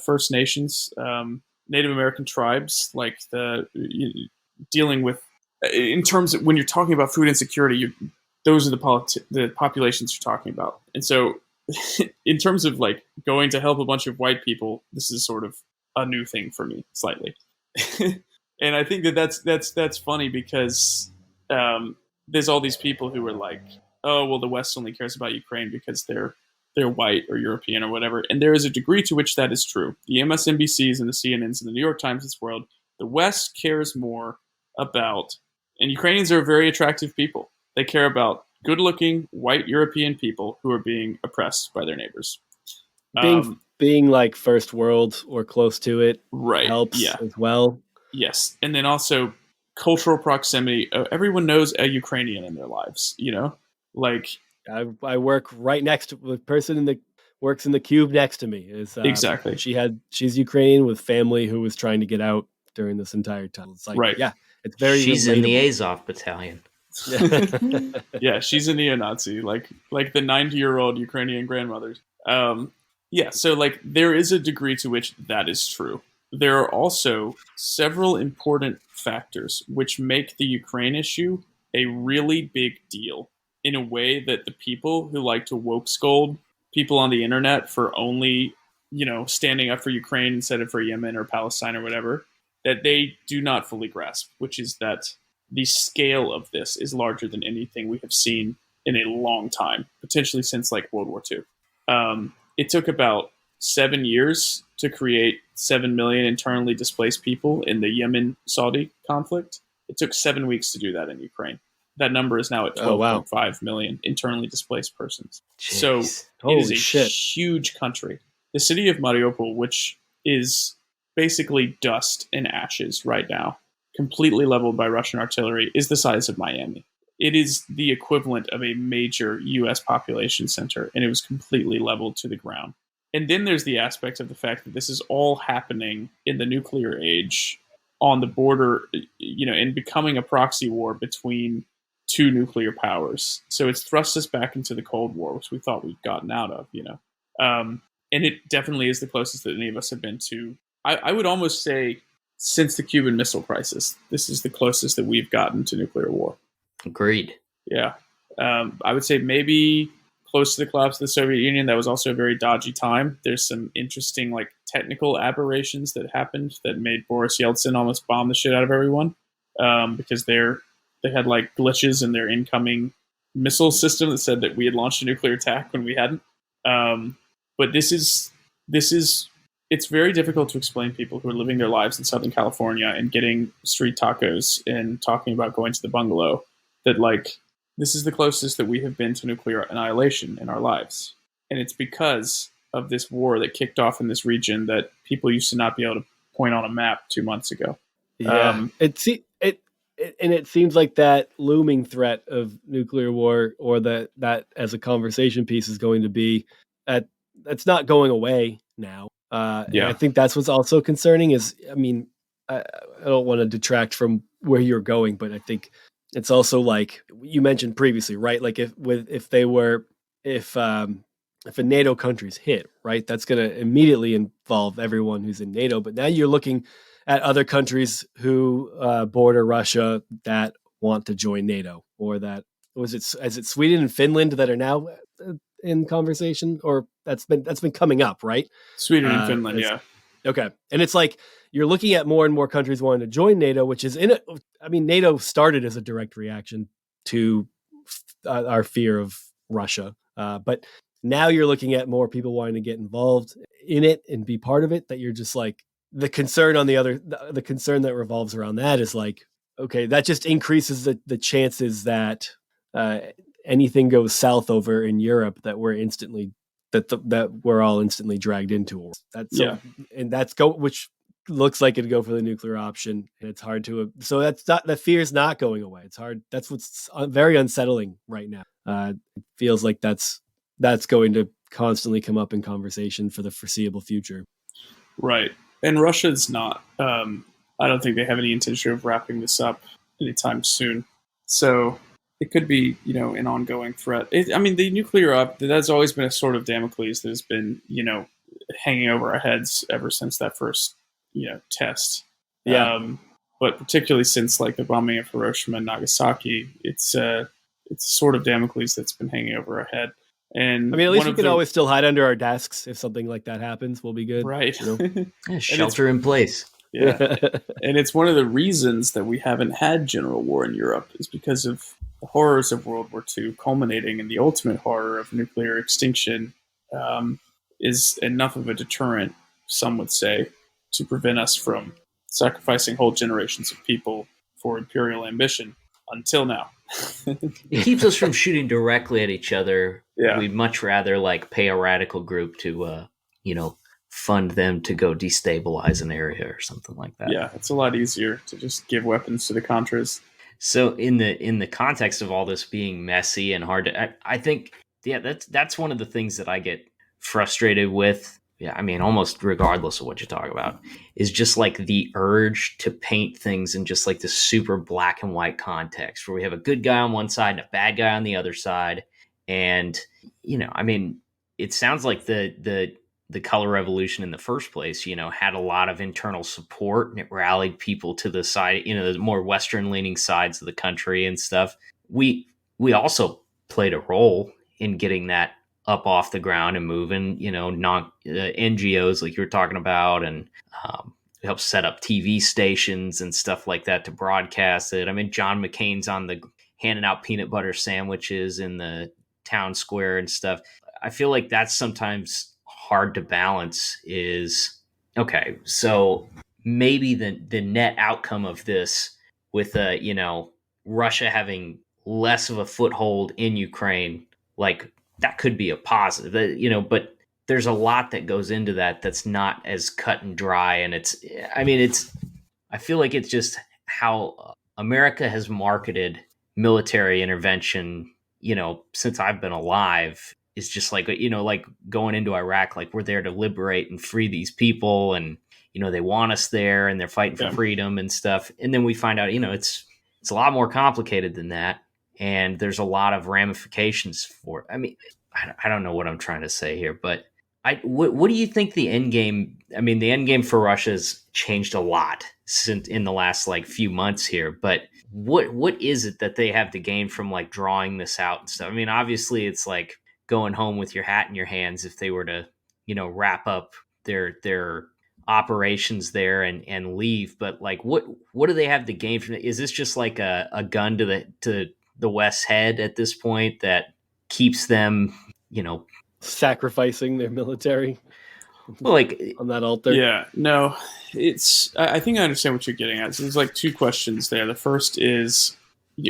First Nations, Native American tribes, like dealing with, in terms of when you're talking about food insecurity, those are the populations you're talking about. And so in terms of like going to help a bunch of white people, this is sort of a new thing for me slightly. And I think that that's funny because there's all these people who are like, oh well, the West only cares about Ukraine because they're white or European or whatever. And there is a degree to which that is true. The MSNBCs and the CNNs and the New York Times of this world, the West cares more about, and Ukrainians are very attractive people. They care about good-looking white European people who are being oppressed by their neighbors. Being like first world or close to it Right. helps Yeah. as well. Yes. And then also cultural proximity. Everyone knows a Ukrainian in their lives, like I work right next to the person works in the cube next to me is exactly. she's Ukrainian with family who was trying to get out during this entire time. It's like, right. yeah, it's very She's relatable. in the Azov battalion. Yeah, she's a neo-Nazi, like the 90-year-old Ukrainian grandmothers. Yeah, so like there is a degree to which that is true. There are also several important factors which make the Ukraine issue a really big deal in a way that the people who like to woke scold people on the internet for only, standing up for Ukraine instead of for Yemen or Palestine or whatever, that they do not fully grasp, which is that the scale of this is larger than anything we have seen in a long time, potentially since like World War II. It took about 7 years to create 7 million internally displaced people in the Yemen-Saudi conflict. It took 7 weeks to do that in Ukraine. That number is now at 12.5 million internally displaced persons. Jeez. So Holy it is a shit. huge country. The city of Mariupol, which is basically dust and ashes right now, completely leveled by Russian artillery, is the size of Miami. It is the equivalent of a major U.S. population center, and it was completely leveled to the ground. And then there's the aspect of the fact that this is all happening in the nuclear age on the border, and becoming a proxy war between two nuclear powers. So it's thrust us back into the Cold War, which we thought we'd gotten out of, and it definitely is the closest that any of us have been to. I would almost say since the Cuban Missile Crisis, this is the closest that we've gotten to nuclear war. Agreed. Yeah. I would say maybe close to the collapse of the Soviet Union. That was also a very dodgy time. There's some interesting like technical aberrations that happened that made Boris Yeltsin almost bomb the shit out of everyone because they had like glitches in their incoming missile system that said that we had launched a nuclear attack when we hadn't. But this is it's very difficult to explain to people who are living their lives in Southern California and getting street tacos and talking about going to the bungalow that like this is the closest that we have been to nuclear annihilation in our lives. And it's because of this war that kicked off in this region that people used to not be able to point on a map 2 months ago. Yeah, it seems like that looming threat of nuclear war, or that as a conversation piece, is going to be that's not going away now. And I think that's what's also concerning is, I mean, I don't want to detract from where you're going, but I think it's also like you mentioned previously, right? Like if a NATO country's hit, right, that's going to immediately involve everyone who's in NATO. But now you're looking at other countries who border Russia that want to join NATO, or that is it Sweden and Finland that are now in conversation, or that's been coming up, right? Sweden and Finland, yeah. Okay. And it's like you're looking at more and more countries wanting to join NATO, which is NATO started as a direct reaction to our fear of Russia. But now you're looking at more people wanting to get involved in it and be part of it, that you're just like, the concern on the concern that revolves around that is like, okay, that just increases the chances that anything goes south over in Europe that we're instantly that we're all instantly dragged into a war. That's so, and that's which looks like it'd go for the nuclear option, and it's hard to. So that's not, the fear is not going away. It's hard. That's what's very unsettling right now. It feels like that's going to constantly come up in conversation for the foreseeable future. Right. And Russia's not. I don't think they have any intention of wrapping this up anytime soon. So it could be, an ongoing threat. I mean, the nuclear that's always been a sort of Damocles that has been, hanging over our heads ever since that first, test. Yeah. But particularly since like the bombing of Hiroshima and Nagasaki, it's sort of Damocles that's been hanging over our head. And I mean, at least we can always still hide under our desks if something like that happens. We'll be good, right? Yeah, shelter in place. Yeah, and it's one of the reasons that we haven't had general war in Europe is because of the horrors of World War II, culminating in the ultimate horror of nuclear extinction. Is enough of a deterrent, some would say, to prevent us from sacrificing whole generations of people for imperial ambition. Until now. It keeps us from shooting directly at each other. Yeah. We'd much rather pay a radical group to fund them to go destabilize an area or something like that. Yeah, it's a lot easier to just give weapons to the Contras. So in the context of all this being messy and hard to, I think, that's one of the things that I get frustrated with. Yeah, I mean, almost regardless of what you talk about, is just like the urge to paint things in just like this super black and white context where we have a good guy on one side and a bad guy on the other side. And, I mean, it sounds like the color revolution in the first place, had a lot of internal support, and it rallied people to the side, the more Western leaning sides of the country and stuff. We also played a role in getting that up off the ground and moving, NGOs like you were talking about, and help set up TV stations and stuff like that to broadcast it. I mean, John McCain's handing out peanut butter sandwiches in the town square and stuff. I feel like that's sometimes hard to balance. Is okay, so maybe the net outcome of this with Russia having less of a foothold in Ukraine, like, that could be a positive, but there's a lot that goes into that that's not as cut and dry. And I feel like it's just how America has marketed military intervention, since I've been alive, is just like, like going into Iraq, like we're there to liberate and free these people. And, they want us there and they're fighting for freedom and stuff. And then we find out, it's a lot more complicated than that. And there's a lot of ramifications for it. I mean, I don't know what I'm trying to say here, but what do you think the end game? I mean, the end game for Russia has changed a lot since in the last few months here. But what is it that they have to gain from drawing this out and stuff? I mean, obviously, it's like going home with your hat in your hands if they were to wrap up their operations there and leave. But what do they have to gain from it? Is this just like a gun to the West's head at this point that keeps them, sacrificing their military on that altar? Yeah, no, I think I understand what you're getting at. So there's two questions there. The first is,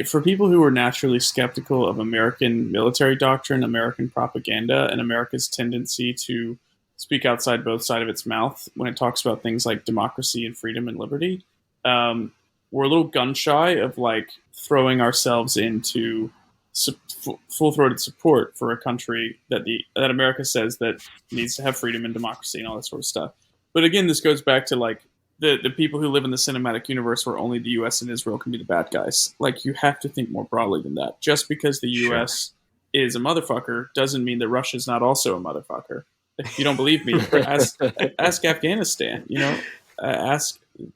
for people who are naturally skeptical of American military doctrine, American propaganda, and America's tendency to speak outside both sides of its mouth when it talks about things like democracy and freedom and liberty, we're a little gun shy of throwing ourselves into full-throated support for a country that America says that needs to have freedom and democracy and all that sort of stuff. But again, this goes back to the people who live in the cinematic universe where only the U.S. and Israel can be the bad guys. You have to think more broadly than that. Just because the U.S. is a motherfucker doesn't mean that Russia's not also a motherfucker. If you don't believe me, ask Afghanistan.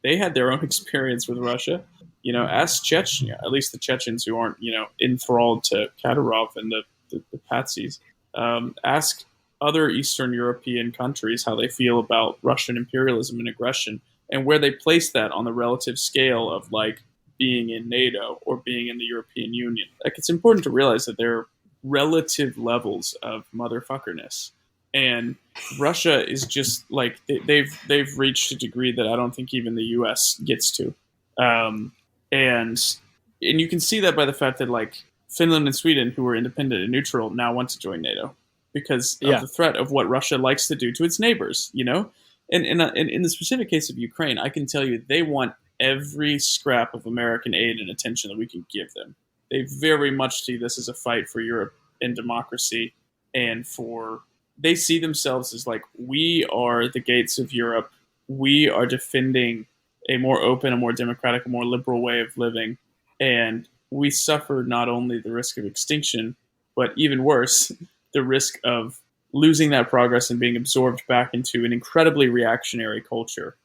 They had their own experience with Russia. Ask Chechnya, at least the Chechens who aren't, enthralled to Kadyrov and the patsies. Ask other Eastern European countries how they feel about Russian imperialism and aggression and where they place that on the relative scale of being in NATO or being in the European Union. It's important to realize that there are relative levels of motherfuckerness. and Russia is just like they've reached a degree that I don't think even the U.S. gets to, um, and you can see that by the fact that like Finland and Sweden, who were independent and neutral, now want to join NATO because of Yeah. the threat of what Russia likes to do to its neighbors. You know, and in the specific case of Ukraine, I can tell you they want every scrap of American aid and attention that we can give them. They very much see this as a fight for Europe and democracy, and for they see themselves as like we are the gates of Europe. We are defending a more open, a more democratic, a more liberal way of living, and we suffer not only the risk of extinction, but even worse, the risk of losing that progress and being absorbed back into an incredibly reactionary culture.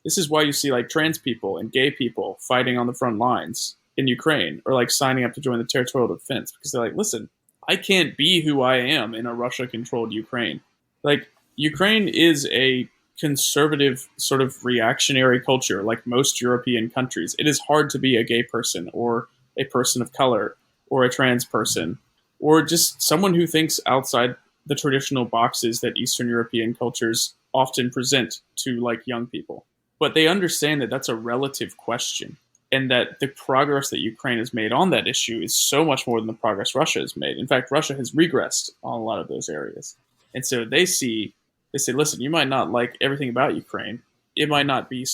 This is why you see like trans people and gay people fighting on the front lines in Ukraine or like signing up to join the territorial defense because they're like, listen, I can't be who I am in a Russia controlled Ukraine. Like, Ukraine is a conservative, sort of reactionary culture, like most European countries. It is hard to be a gay person or a person of color or a trans person or just someone who thinks outside the traditional boxes that Eastern European cultures often present to like young people. But they understand that that's a relative question and that the progress that Ukraine has made on that issue is so much more than the progress Russia has made. In fact, Russia has regressed on a lot of those areas. And so they say, listen, you might not like everything about Ukraine. It might not be,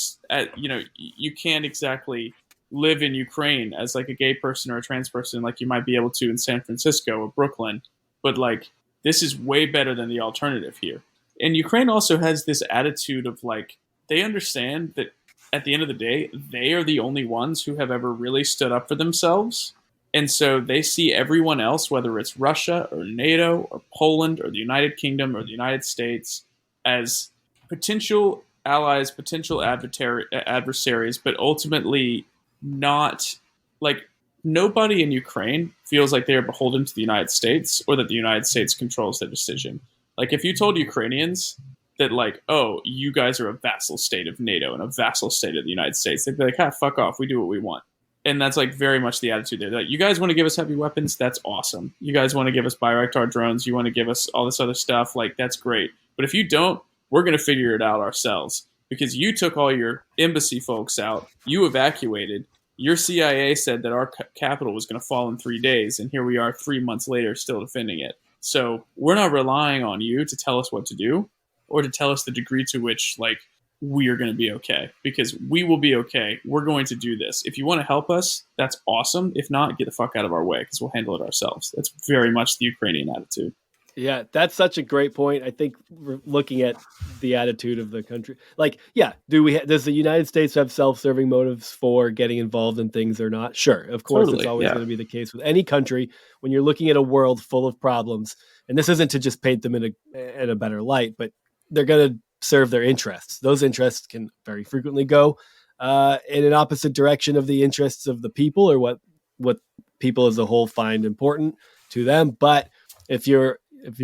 you can't exactly live in Ukraine as like a gay person or a trans person like you might be able to in San Francisco or Brooklyn. But like, this is way better than the alternative here. And Ukraine also has this attitude of like, they understand that at the end of the day, they are the only ones who have ever really stood up for themselves. And so they see everyone else, whether it's Russia or NATO or Poland or the United Kingdom or the United States, as potential allies, potential adversaries, but ultimately not like nobody in Ukraine feels like they are beholden to the United States or that the United States controls their decision. Like if you told Ukrainians that like, oh, you guys are a vassal state of NATO and a vassal state of the United States, they'd be like, ah, fuck off, we do what we want. And that's like very much the attitude there. Like, you guys want to give us heavy weapons? That's awesome. You guys want to give us Bayraktar drones? You want to give us all this other stuff? Like, that's great. But if you don't, we're going to figure it out ourselves because you took all your embassy folks out. You evacuated. Your CIA said that our capital was going to fall in 3 days. And here we are 3 months later still defending it. So we're not relying on you to tell us what to do or to tell us the degree to which, like, we are going to be okay because we will be okay. We're going to do this. If you want to help us, that's awesome. If not, get the fuck out of our way because we'll handle it ourselves. That's very much the Ukrainian attitude. Yeah, that's such a great point. I think we're looking at the attitude of the country. Like, yeah, does the United States have self-serving motives for getting involved in things or not? Sure, of course, Totally, it's always going to be the case with any country when you're looking at a world full of problems. And this isn't to just paint them in a better light, but they're going to serve their interests. Those interests can very frequently go in an opposite direction of the interests of the people or what people as a whole find important to them. But if you're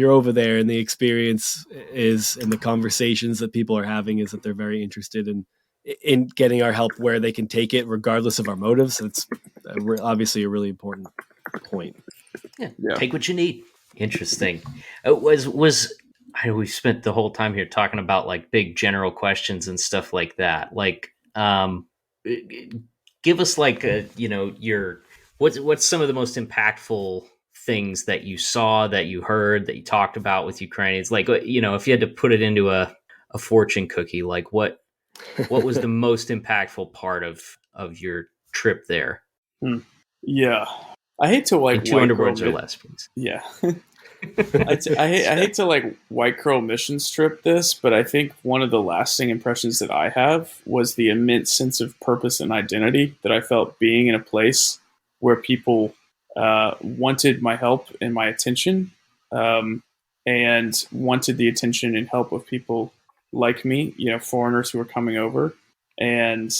over there and the experience is and the conversations that people are having is that they're very interested in getting our help where they can take it regardless of our motives, it's obviously a really important point. Yeah. Take what you need. Interesting. It was we spent the whole time here talking about like big general questions and stuff like that. Like, give us like what's some of the most impactful things that you saw, that you heard, that you talked about with Ukrainians? Like, if you had to put it into a fortune cookie, like what was the most impactful part of your trip there? Yeah, I hate to like in 200 words or less, please. Yeah. I hate to like white girl mission strip this, but I think one of the lasting impressions that I have was the immense sense of purpose and identity that I felt being in a place where people wanted my help and my attention, and wanted the attention and help of people like me, foreigners who were coming over. And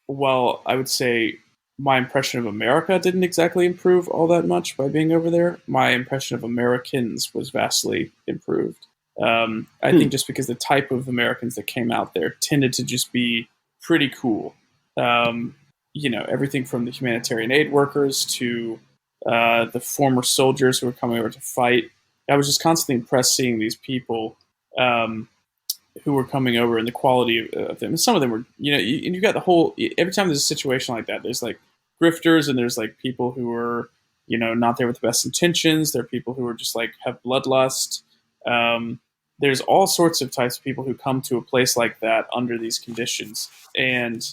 while I would say my impression of America didn't exactly improve all that much by being over there, my impression of Americans was vastly improved. I think just because the type of Americans that came out there tended to just be pretty cool. Everything from the humanitarian aid workers to the former soldiers who were coming over to fight. I was just constantly impressed seeing these people um, who were coming over and the quality of them. And some of them were, and you've got the whole. Every time there's a situation like that, there's like grifters and there's like people who are, not there with the best intentions. There are people who are just like have bloodlust. Um, there's all sorts of types of people who come to a place like that under these conditions, and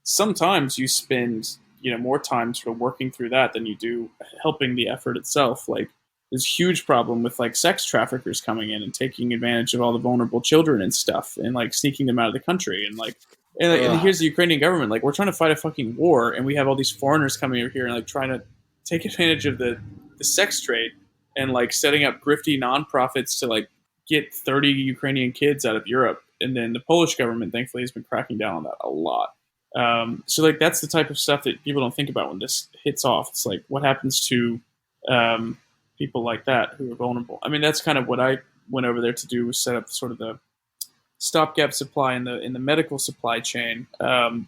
sometimes you spend more time sort of working through that than you do helping the effort itself. Like there's a huge problem with like sex traffickers coming in and taking advantage of all the vulnerable children and stuff and like sneaking them out of the country and here's the Ukrainian government, like we're trying to fight a fucking war and we have all these foreigners coming over here and like trying to take advantage of the sex trade and like setting up grifty nonprofits to like get 30 Ukrainian kids out of Europe. And then the Polish government thankfully has been cracking down on that a lot. So like that's the type of stuff that people don't think about when this hits off. It's like what happens to people like that who are vulnerable. I mean, that's kind of what I went over there to do, was set up sort of the stopgap supply in the medical supply chain,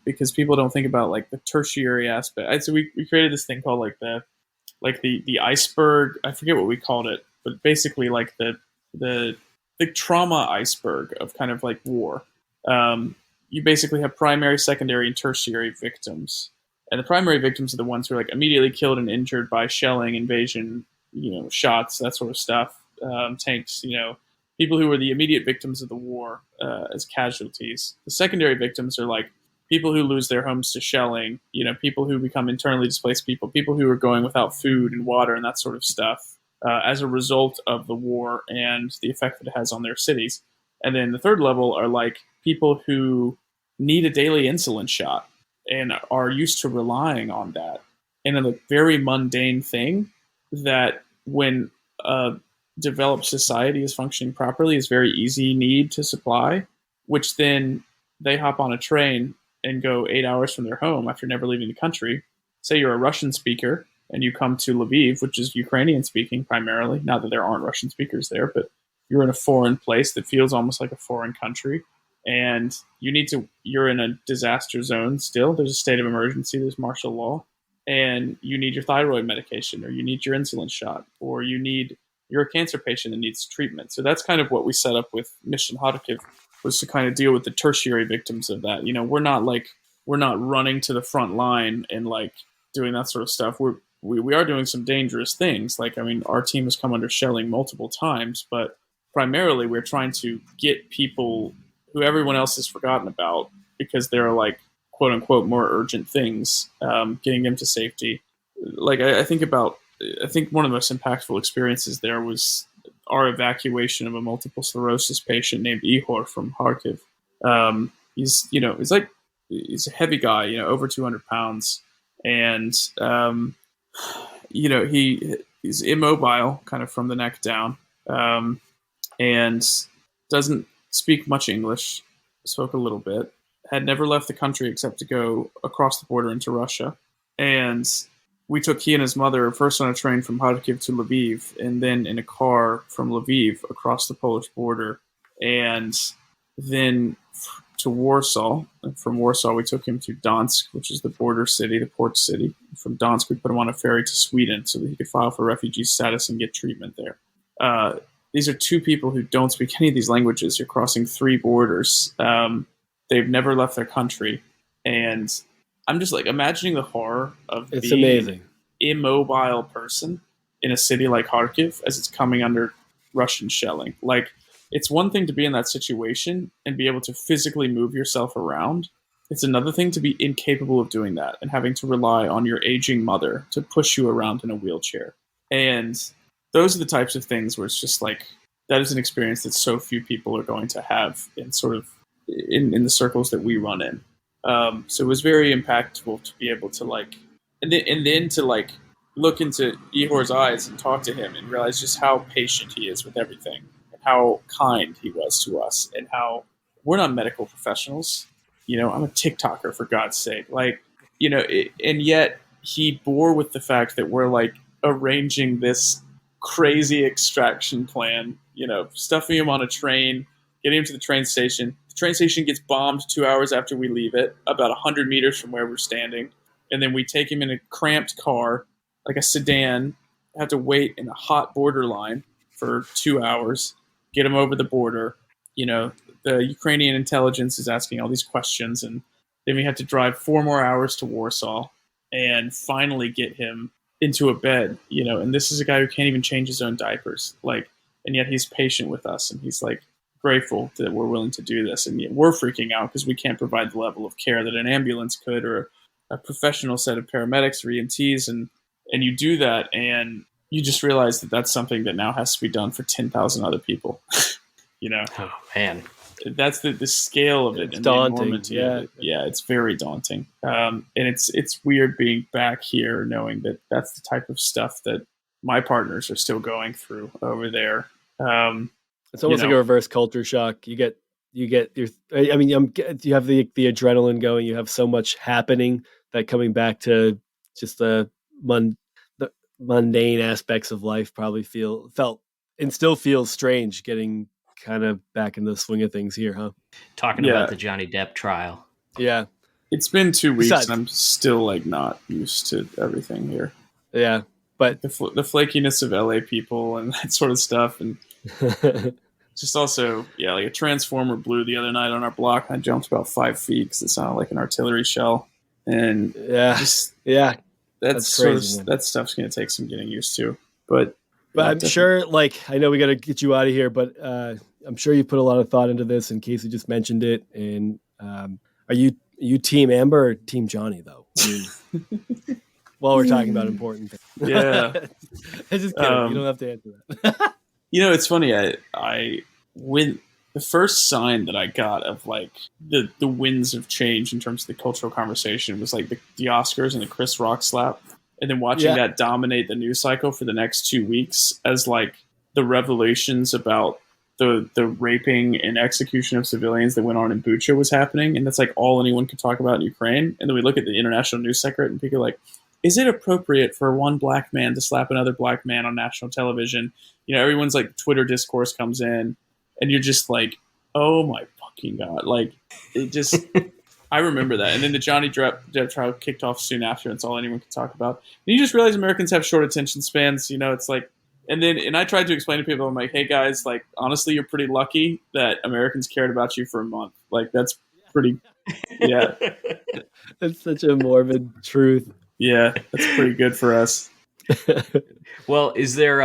because people don't think about like the tertiary aspect. So we created this thing called the iceberg. I forget what we called it, but basically like the trauma iceberg of kind of like war. You basically have primary, secondary, and tertiary victims. And the primary victims are the ones who are like immediately killed and injured by shelling, invasion, shots, that sort of stuff, tanks, people who are the immediate victims of the war as casualties. The secondary victims are like people who lose their homes to shelling, people who become internally displaced people who are going without food and water and that sort of stuff as a result of the war and the effect that it has on their cities. And then the third level are like people who need a daily insulin shot and are used to relying on that. And a very mundane thing that when a developed society is functioning properly is very easy need to supply, which then they hop on a train and go 8 hours from their home after never leaving the country. Say you're a Russian speaker and you come to Lviv, which is Ukrainian speaking primarily, not that there aren't Russian speakers there, but you're in a foreign place that feels almost like a foreign country. And you're in a disaster zone still. There's a state of emergency, there's martial law, and you need your thyroid medication, or you need your insulin shot, or you're a cancer patient that needs treatment. So that's kind of what we set up with Mission Kharkiv, was to kind of deal with the tertiary victims of that. We're not running to the front line and like doing that sort of stuff. We are doing some dangerous things. Like, I mean, our team has come under shelling multiple times, but primarily we're trying to get people who everyone else has forgotten about because there are like quote unquote more urgent things, getting them to safety. Like I think one of the most impactful experiences there was our evacuation of a multiple sclerosis patient named Ihor from Kharkiv. He's a heavy guy, over 200 pounds, and he's immobile, kind of from the neck down, and doesn't speak much English. Spoke a little bit. Had never left the country except to go across the border into Russia, and he and his mother first on a train from Kharkiv to Lviv, and then in a car from Lviv across the Polish border, and then to Warsaw. And from Warsaw, we took him to Dansk, which is the border city, the port city. From Dansk, we put him on a ferry to Sweden so that he could file for refugee status and get treatment there. These are two people who don't speak any of these languages. You're crossing 3 borders. They've never left their country. And I'm just like imagining the horror of being amazing. An immobile person in a city like Kharkiv as it's coming under Russian shelling. Like, it's one thing to be in that situation and be able to physically move yourself around. It's another thing to be incapable of doing that and having to rely on your aging mother to push you around in a wheelchair. And those are the types of things where it's just like, that is an experience that so few people are going to have in sort of in the circles that we run in. So it was very impactful to be able to like, and then to like look into Ihor's eyes and talk to him and realize just how patient he is with everything and how kind he was to us and how we're not medical professionals. I'm a TikToker, for God's sake. Like, and yet he bore with the fact that we're like arranging this crazy extraction plan, stuffing him on a train, getting him to the train station. The train station gets bombed 2 hours after we leave it, about 100 meters from where we're standing. And then we take him in a cramped car, like a sedan, have to wait in a hot border line for 2 hours, get him over the border, the Ukrainian intelligence is asking all these questions, and then we had to drive 4 more hours to Warsaw and finally get him into a bed. And this is a guy who can't even change his own diapers, and yet he's patient with us, and he's like grateful that we're willing to do this, and yet we're freaking out because we can't provide the level of care that an ambulance could, or a professional set of paramedics or EMTs, and you do that, and you just realize that that's something that now has to be done for 10,000 other people. Oh man, that's the scale of it. It's and daunting. The enormity of it. Yeah, it's very daunting. And it's weird being back here knowing that that's the type of stuff that my partners are still going through over there. It's almost like a reverse culture shock. You get your. I mean, you have the adrenaline going. You have so much happening that coming back to just the mundane aspects of life probably felt and still feels strange getting kind of back in the swing of things here, huh? Talking about the Johnny Depp trial. Yeah. It's been 2 weeks. I'm still not used to everything here. Yeah. But the flakiness of LA people and that sort of stuff. And just also, a transformer blew the other night on our block. I jumped about 5 feet because it sounded like an artillery shell. And that's crazy. That stuff's going to take some getting used to. But I'm sure, I know we got to get you out of here, but I'm sure you put a lot of thought into this, and Casey just mentioned it. And are you Team Amber or Team Johnny, though? While we're talking about important things. Yeah. I'm just kidding. You don't have to answer that. It's funny. When the first sign that I got of the winds of change in terms of the cultural conversation was the Oscars and the Chris Rock slap. And then watching that dominate the news cycle for the next 2 weeks as the revelations about the raping and execution of civilians that went on in Bucha was happening. And that's all anyone could talk about in Ukraine. And then we look at the international news sector and people are like, is it appropriate for one black man to slap another black man on national television? Everyone's Twitter discourse comes in and you're just oh my fucking God. It just, I remember that. And then the Johnny Depp trial kicked off soon after. And it's all anyone could talk about. And you just realize Americans have short attention spans. It's and I tried to explain to people, I'm like, hey guys, honestly, you're pretty lucky that Americans cared about you for a month. That's pretty, yeah. That's such a morbid truth. Yeah, that's pretty good for us. Well, is there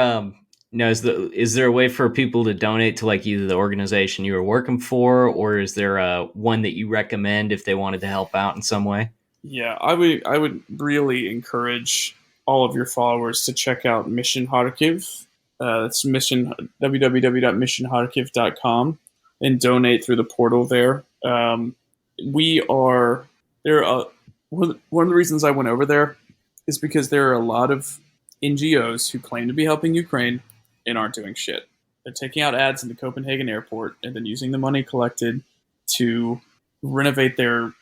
is there a way for people to donate to either the organization you were working for, or is there one that you recommend if they wanted to help out in some way? Yeah, I would really encourage all of your followers to check out Mission Kharkiv. It's www.missionkharkiv.com and donate through the portal there. One of the reasons I went over there is because there are a lot of NGOs who claim to be helping Ukraine and aren't doing shit. They're taking out ads in the Copenhagen airport and then using the money collected to renovate their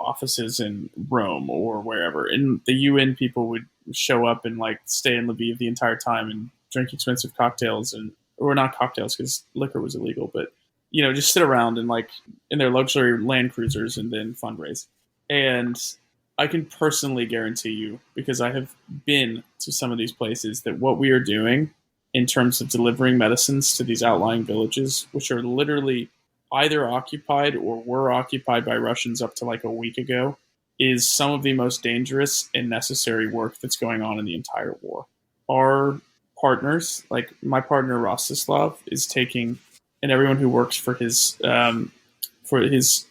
offices in Rome or wherever. And the UN people would show up and stay in Lviv the entire time and drink expensive cocktails or not cocktails because liquor was illegal, but just sit around and in their luxury Land Cruisers and then fundraise. And I can personally guarantee you, because I have been to some of these places, that what we are doing in terms of delivering medicines to these outlying villages, which are literally either occupied or were occupied by Russians up to a week ago, is some of the most dangerous and necessary work that's going on in the entire war. Our partners, my partner Rostislav, is taking, and everyone who works for his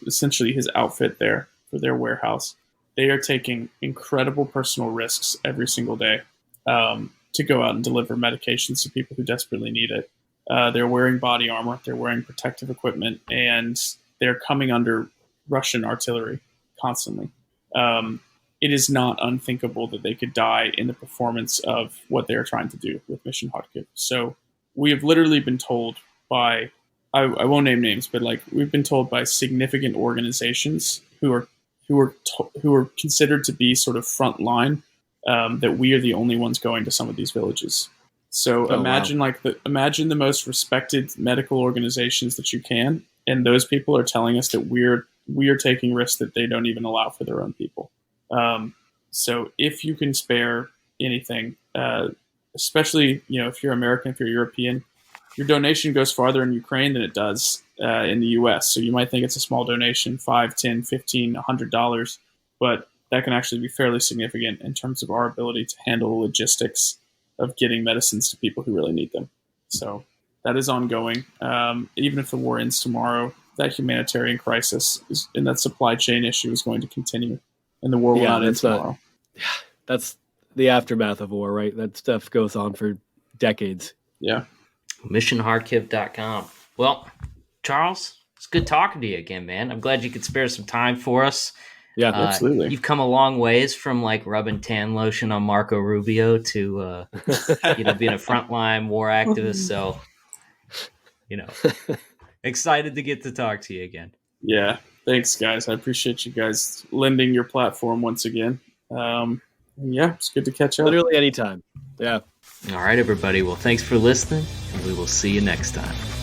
essentially his outfit there, for their warehouse, they are taking incredible personal risks every single day to go out and deliver medications to people who desperately need it. They're wearing body armor, they're wearing protective equipment, and they're coming under Russian artillery constantly. It is not unthinkable that they could die in the performance of what they're trying to do with Mission Kharkiv. So we have literally been told by, I won't name names, but we've been told by significant organizations who are considered to be sort of front line, that we are the only ones going to some of these villages. So imagine imagine the most respected medical organizations that you can, and those people are telling us that we are taking risks that they don't even allow for their own people. So if you can spare anything, especially if you're American, if you're European, your donation goes farther in Ukraine than it does in the U.S. So you might think it's a small donation, $5, $10, $15, $100, but that can actually be fairly significant in terms of our ability to handle the logistics of getting medicines to people who really need them. So that is ongoing. Even if the war ends tomorrow, that humanitarian crisis and that supply chain issue is going to continue, and the war will not end tomorrow. That's the aftermath of war, right? That stuff goes on for decades. Yeah. MissionHardKiv.com. Well, Charles, it's good talking to you again, man. I'm glad you could spare some time for us. Yeah, absolutely. You've come a long ways from like rubbing tan lotion on Marco Rubio to being a frontline war activist. So, excited to get to talk to you again. Yeah, thanks, guys. I appreciate you guys lending your platform once again. Yeah, it's good to catch up. Literally anytime. Yeah. All right, everybody. Well, thanks for listening, and we will see you next time.